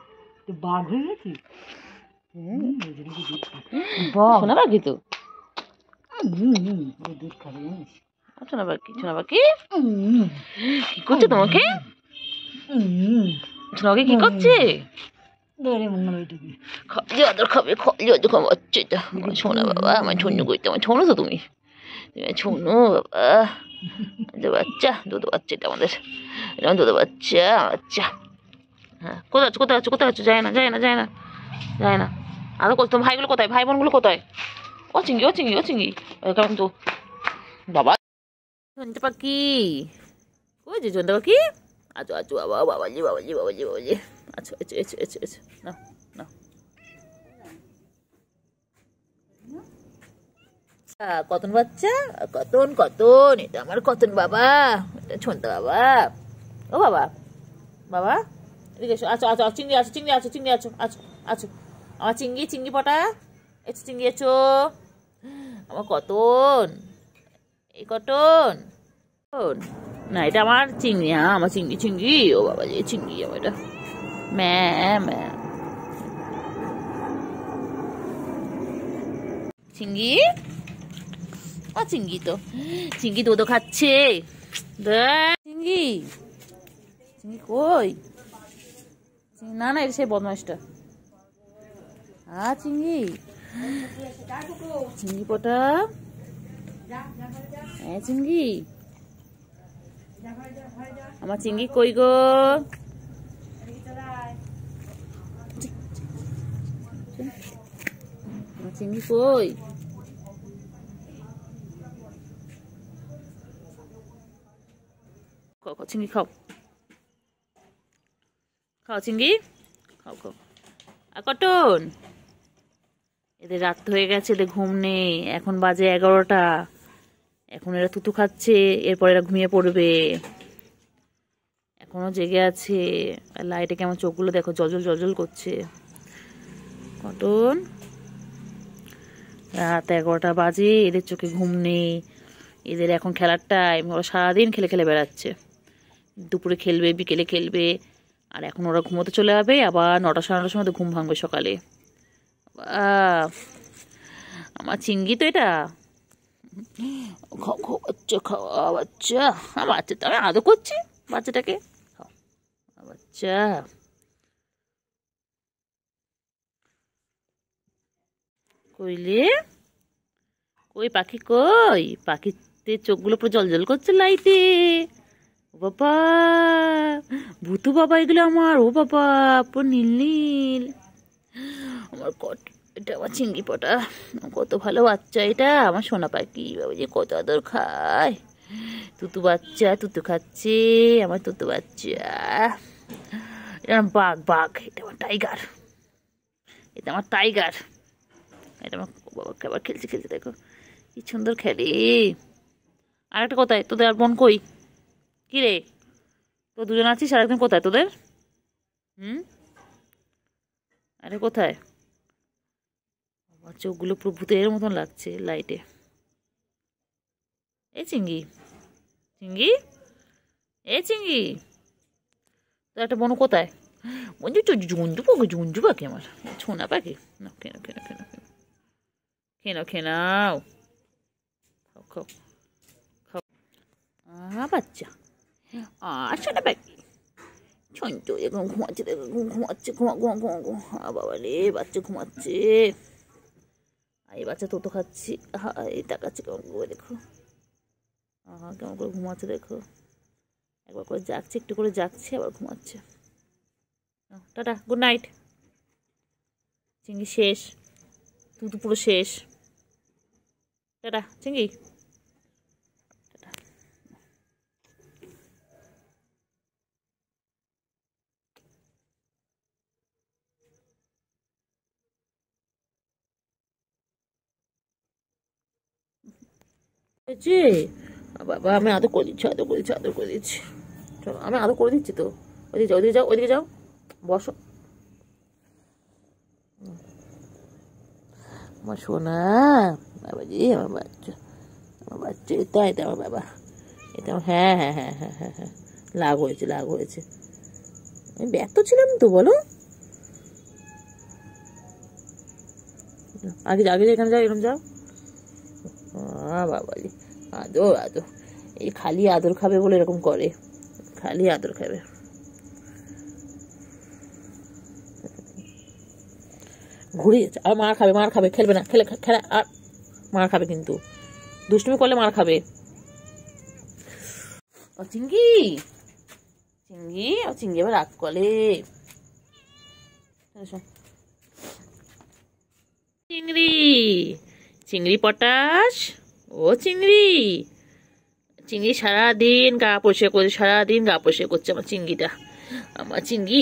[SPEAKER 5] তো বাঘ হয়ে গেছি।
[SPEAKER 1] শোনা পাখি তো,
[SPEAKER 5] দুধ খাবে জানিস?
[SPEAKER 1] শোনা পাখি, শোনা পাখি কি করছে তোমাকে? শোনা পাখি কি করছে?
[SPEAKER 5] ধরে মঙ্গল ওইটুকু
[SPEAKER 1] খাবে আদর খাবে, খাবে আদর খাবে। আচ্ছা এটা আমার শোনা বাবা, আমার ছোনো করতে, আমার ছোনো তো তুমি, ছোনো বাবা, বাচ্চা দুধ বাচ্চা, এটা আমাদের এটা দুধ বাচ্চা বাচ্চা। হ্যাঁ কোথায় আছো, কোথায় আছো, কোথায় আছো? যায় না, যায় না, যায় না, যায় না। আরো তোমার ভাইগুলো কোথায়, ভাই বোনগুলো কোথায়? ও চিঙ্গি, ও চিঙ্গি, ও চিঙ্গি, কেমন তো বাবা। শুনতে পাখি কই যে শুনতে পাখি? আছো আছো বাবা, বাবাজি বাবাজি বাবাজি বাবাজি, আচ্ছা এসো এসো এসো এসো, না না। কতন বাচ্চা, কতন কতন, এটা আমার কতন বাবা, এটা ছোনটা বাবা। ও বাবা, বাবা এদিকে এসো, আছো আছো, চিংড়ি আছো, চিংড়ি আছো, চিংড়ি আছো, আছো আছো, আমার চিংড়ি, চিংড়ি পটা এসো, চিংড়ি এসো, আমার কতন, এই কটন না, এটা আমার চিংড়ি, হ্যাঁ আমার চিংড়ি, চিংড়ি, ও বাবা যে চিংড়ি আমার এটা, ম্যা ম্যা চিংড়ি, ও চিংড়ি তো, চিংড়ি দুধও খাচ্ছে, চিংড়ি, চিংড়ি কই? না না, এটা সেই বদমাইশটা। হ্যাঁ চিংড়ি, চিংড়ি পটা, হ্যাঁ চিংড়ি, আমার চিংড়ি কই গো? আমার চিংড়ি কই? চিংড়ি খাও, খাও চিংড়ি, খাও খাও। আর কটন, এদের রাত হয়ে গেছে, এদের ঘুম নেই, এখন বাজে 11টা, এখন এরা তুতু খাচ্ছে, এরপর এরা ঘুমিয়ে পড়বে, এখনো জেগে আছে। আর লাইটে কেমন চোখগুলো দেখো, জলজল জলজল করছে। কটন, রাত 11টা বাজে, এদের চোখে ঘুম নেই, এদের এখন খেলার টাইম, ওরা সারাদিন খেলে খেলে বেড়াচ্ছে, দুপুরে খেলবে, বিকেলে খেলবে, আর এখন ওরা ঘুমোতে চলে যাবে, আবার 9টা 9:30টার সময় ঘুম ভাঙবে সকালে। আমার চিংড়ি তো এটা, খাও খাও বাচ্চা, খাওয়া বাচ্চা, বাচ্চা তো আমি আদর করছি বাচ্চাটাকে, খাও বাচ্চা। কইলে কই পাখি, কই পাখিতে চোখগুলো পুরো জল জল করছে লাইটে। ও বাবা, ভূতু বাবা এগুলো আমার, ও বাবা পুরো নীল নীল। আমার এটা আমার চিংড়ি পটা, কত ভালো বাচ্চা এটা, আমার সোনা পাখি বাবা যে কত আদর খায়। তুতু বাচ্চা, তুতু খাচ্ছে আমার তুতু বাচ্চা। এটা আমার বাঘ, বাঘ, এটা আমার টাইগার, এটা আমার টাইগার, এটা আমার বাবাকে আবার খেলছে খেলছে, দেখো কি সুন্দর খেলে। আর একটা কোথায় তোদের, আর বোন কই? কি রে, তো দুজন আছিস, আর একজন কোথায় তোদের? আরে কোথায়? আমার চোখগুলো পুরো ভূতের মতন লাগছে লাইটে। এই চিংড়ি, চিংড়ি, এই চিংড়ি, তো একটা বোন কোথায়? বন্ধু তো জুঞ্জু পাখি, জুঞ্জু পাখি আমার ছোনা পাখি, না কেন কেন কেন কেন খেনাও, খাও খাও খাও। বাচ্চা সোনা পাখি, ছন্ত এরকম ঘুমাচ্ছে, দেখো ঘুমাচ্ছে, ঘুমা ঘুমা ঘুমা ঘুমা, বাবা রে বাচ্চা ঘুমাচ্ছে। এই বাচ্চা তো খাচ্ছি, এই তাকাচ্ছে কেমন করে, দেখো কেমন করে ঘুমাচ্ছে, দেখো একবার করে জাগছে, একটু করে জাগছে, আবার ঘুমাচ্ছে। Tata, good night. চিংড়ি শেষ, তুই তো পুরো শেষ। টাটা চিংড়ি। বাবা আমি আদর করে দিচ্ছি, আদর করে দিচ্ছি, আদর করে দিচ্ছি, চলো আমি আদর করে দিচ্ছি তো। ওইদিকে যাও, ওইদিকে যাও, ওইদিকে যাও, বসো আমার সোনা বাবাজি, আমার বাচ্চা। বাচ্চা তাই তো আমার বাবা, এটা হ্যাঁ হ্যাঁ হ্যাঁ হ্যাঁ হ্যাঁ হ্যাঁ লাগ হয়েছে লাগ হয়েছে। আমি ব্যস্ত ছিলাম তো বলো। আগে আগে এখানে যাও, এরকম যাও। বাবা আদর আদর, এই খালি আদর খাবে বলে এরকম করে, খালি আদর খাবে। ঘুরে যাচ্ছে আর মার খাবে, মার খাবে, খেলবে না, খেলে খেলা আর মার খাবে, কিন্তু দুষ্টুমি করলে মার খাবে। ও চিঙ্গি, চিঙ্গি, ও চিঙ্গি এবার রাগ করে। চিংড়ি, চিংড়ি পটাশ, ও চিংড়ি, চিংড়ি সারাদিন গা পরিষ্কার করছে, সারাদিন গা পরিষ্কার করছে আমার চিংড়িটা। আমার চিংড়ি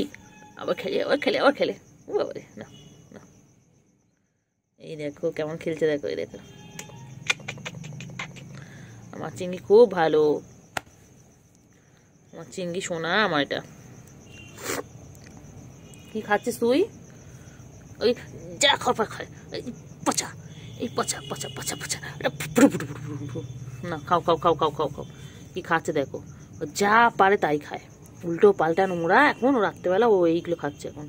[SPEAKER 1] আবার খেলে, আবার খেলে, আবার খেলে। ও বাবারে, না না, এই দেখো কেমন খেলছে, দেখো এই দেখো। আমার চিংড়ি খুব ভালো, আমার চিংড়ি সোনা আমার। এটা কি খাচ্ছিস তুই? ওই যা খাবার খায়, পচা, এই পচা পচা পচা পচা, এটা না, খাও খাও খাও খাও খাও খাও। কি খাচ্ছে দেখো, যা পারে তাই খায়, উল্টো পাল্টা নোংরা। এখন ও রাত্রেবেলা ও এইগুলো খাচ্ছে এখন।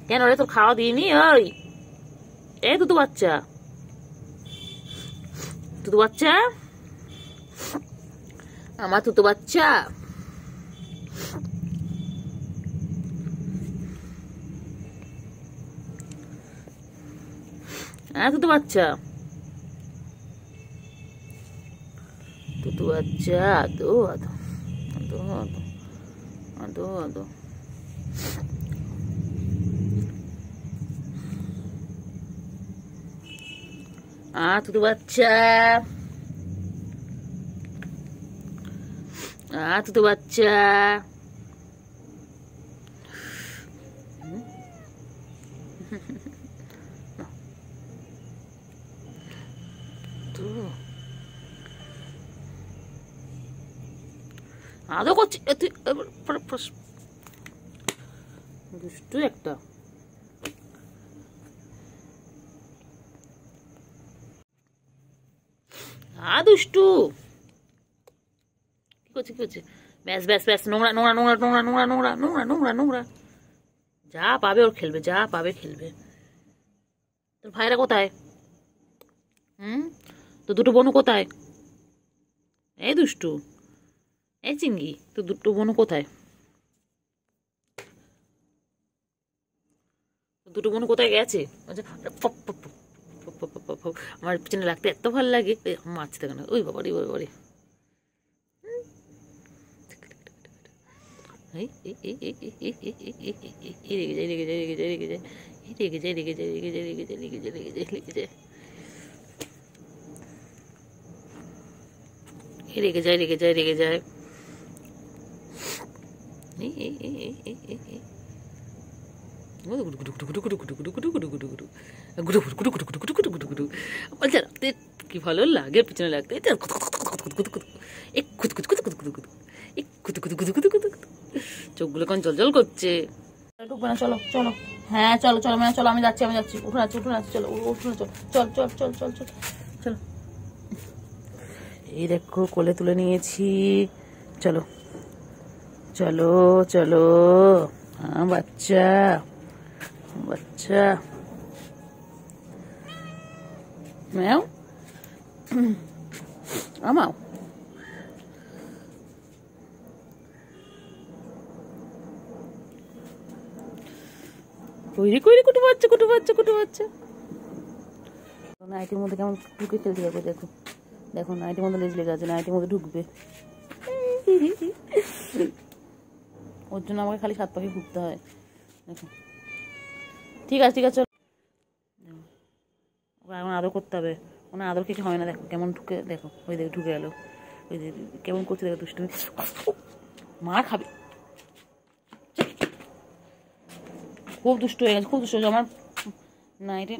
[SPEAKER 1] কেন রে, তোর খাওয়া দিইনি? ওই এই দুধু বাচ্চা, দুধু বাচ্চা, আমার তুতো বাচ্চা। হ্যাঁ তুতো বাচ্চা, তুতো বাচ্চা, আদো আদো আদো আদো আদো আদো। তুতো বাচ্চা, তুতো বাচ্চা। আদৌ করছি দুষ্টু একটা। দুষ্টু কি করছে, কি করছে? ব্যাস ব্যাস ব্যাস, নোংরা নোংরা নোংরা নোংরা নোংরা নোংরা নোংরা নোংরা নোংরা। যা পাবে ওর খেলবে, যা পাবে খেলবে। তোর ভাইরা কোথায়? তো দুটো বোনু কোথায়? এই দুষ্টু, এই চিঙ্গি, তো দুটো বোনু কোথায়? দুটো বোনু কোথায় গেছে? আমার পিছনে লাগতে এত ভালো লাগে, মাছ থাকে না। ওই বাবারে, ওই বাবারে, রেগে যায়, রেগে যায়, রেগে যায়, রেগে যায়, রেগে যায়, রেগে যায়, রেগে যায়, রেগে যায়, রেগে যায়, রেগে যায়, রেগে যায়, রেগে যায়, রেগে যায়, রেগে যায়। কি ভালো লাগে পিছনে লাগতে, চোখগুলো কেমন জল জল করছে। ঢুকবে না, চলো চলো, হ্যাঁ চলো চলো, মানে চলো, আমি যাচ্ছি, আমি যাচ্ছি, উঠে যাচ্ছি, উঠে যাচ্ছি, চলো উঠে চল চল চল চল চল চল চলো। এই দেখো কোলে তুলে নিয়েছি, চলো চলো চলো। হ্যাঁ বাচ্চা বাচ্চা, ম্যাও আমাও। কইরে কইরে, কুটু বাচ্চা, কুটু বাচ্চা, কুটু বাচ্চা। নাইটির মধ্যে কেমন ঢুকে খেলতে যাবে, দেখো দেখো, নাইটির মধ্যে লেজ লেগে আছে, নাইটির মধ্যে ঢুকবে। ওর জন্য আমাকে খালি সাত পাখি ঘুরতে হয়, দেখো। ঠিক আছে ঠিক আছে, চলো, ওকে এখন আদর করতে হবে। ওনার আদর কিছু হয় না, দেখো কেমন ঢুকে, দেখো ওই দেখো ঢুকে গেল, ওই যে কেমন করছে দেখো, দুষ্টুমি। মার খাবে, খুব দুষ্ট হয়ে গেছে, খুব দুষ্ট হয়ে গেছে আমার নাইটি।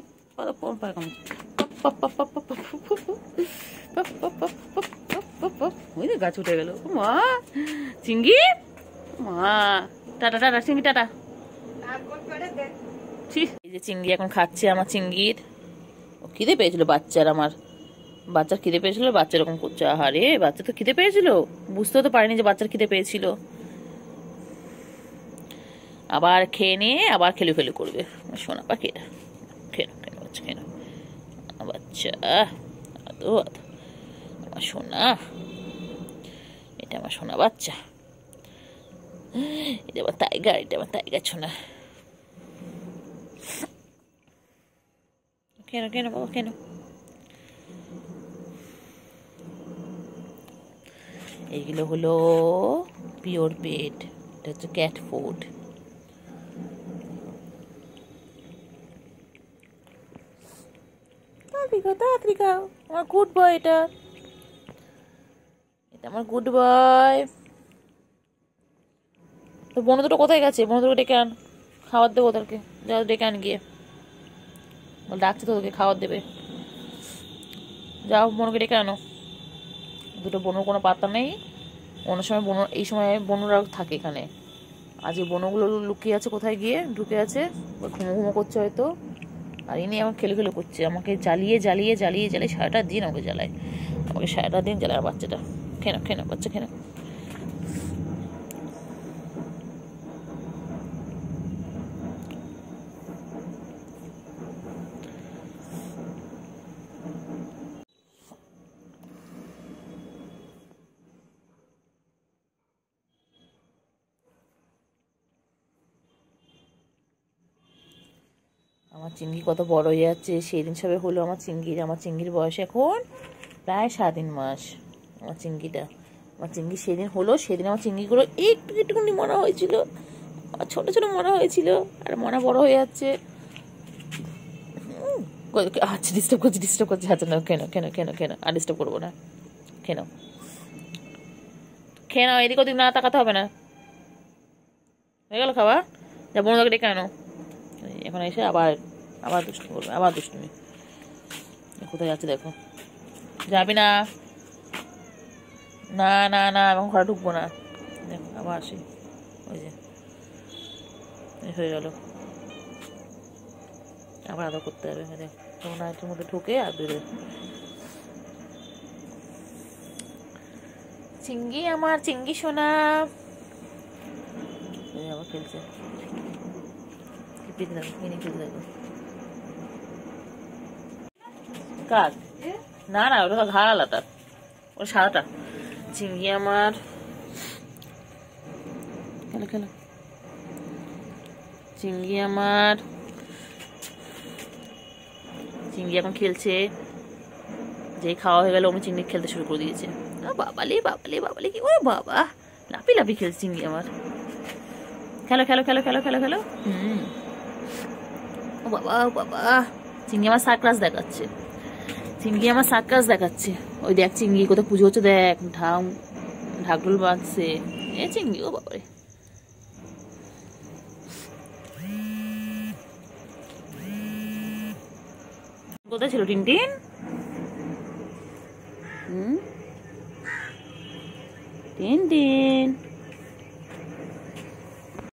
[SPEAKER 1] ওই গাছ উঠে গেল, মা চিঙ্গি, মা টাটা টাটা, চিঙ্গি টাটা। এই যে চিঙ্গি এখন খাচ্ছে, আমার চিঙ্গির ও খিদে পেয়েছিল বাচ্চার আমার। বাচ্চার খিদে পেয়েছিল, বাচ্চা এরকম করছে। আহারে, বাচ্চা তো খিদে পেয়েছিল, বুঝতেও তো পারিনি যে বাচ্চার খিদে পেয়েছিল। আবার খেয়ে নিয়ে আবার খেলু করবে। শোনা পাখি, খেয়ে নাও বাচ্চা, খেয়ে নাও বাচ্চা। আদো আদো আমার সোনা, এটা আমার সোনা বাচ্চা, এটা আমার টাইগার, এটা আমার টাইগার সোনা। কেন কেন বাবা কেন? এইগুলো হলো পিওর পেট, এটা হচ্ছে ক্যাট ফুড। তাড়াতাড়ি খাও, আমার গুড বয়, এটা আমার গুড বয়। তো বোন দুটো কোথায় গেছে? বোন দুটো ডেকে আন, খাবার দেবো ওদেরকে। যাও ডেকে আন গিয়ে, ডাকছে তো ওদেরকে খাবার দেবে। যাও বোনকে ডেকে আনো। দুটো বোনের কোনো পাত্তা নেই। অন্য সময় বোন, এই সময় বোনরা থাকে এখানে। আজ এই বোনগুলো লুকিয়ে আছে কোথায় গিয়ে, ঢুকে আছে, ঘুমো করছে হয়তো। আর ইনি আমার খেলে করছে, আমাকে জ্বালিয়ে সারাটা দিন আমাকে জ্বালায়, সারাটা দিন জ্বালায়। আর বাচ্চাটা খেয়ে নাও বাচ্চা, খেয়ে নাও। আমার চিংড়ি কত বড় হয়ে যাচ্ছে। সেদিন সবে হলো আমার চিংড়ির বয়স এখন প্রায় 7 মাস। আমার চিংড়ি সেদিন হলো। সেদিন আমার চিংড়িগুলো একটুখানি মরা হয়েছিল, ছোট ছোট মরা হয়েছিল, আর মরা বড় হয়ে যাচ্ছে। আচ্ছা ডিস্টার্ব করছে। আচ্ছা না, কেন আর ডিস্টার্ব করবো না। খেয়ে নাও, এদিক ওদিক না তাকাতে হবে না। হয়ে গেল খাওয়া? যা বোনদাকে ডেকে আনো। এখন এসে আবার দুষ্টুমি করবে, আবার দুষ্টুমি। কোথায় যাচ্ছে দেখো, যাবি না? না না না, এখন ঘরে ঢুকবো না। দেখো আবার আসি, ওই যে হয়ে গেল। আবার আদর করতে হবে। দেখো তখন এটার মধ্যে ঢুকে আর বেরোয়। চিংড়ি, আমার চিংড়ি সোনা আবার খেলছে। কার? না না, ওটা তো ঘাড় আলাদা, ওটা সাদাটা। চিংড়ি আমার খেলো। চিংড়ি এখন খেলছে। যেই খাওয়া হয়ে গেল, আমি চিংড়ি খেলতে শুরু করে দিয়েছে। বাবালি কি, ও বাবা, লাফি খেলছে চিংড়ি আমার। খেলো। ও বাবা, চিংড়ি আমার সার্কাস দেখাচ্ছে। ওই দেখ চিংড়ি কোথায় পুজো হচ্ছে, দেখ ঢাকঢোল বাজছে। এ চিংড়ি, ও বাবারে। কোথায় ছিল টিনটিন? টিনটিন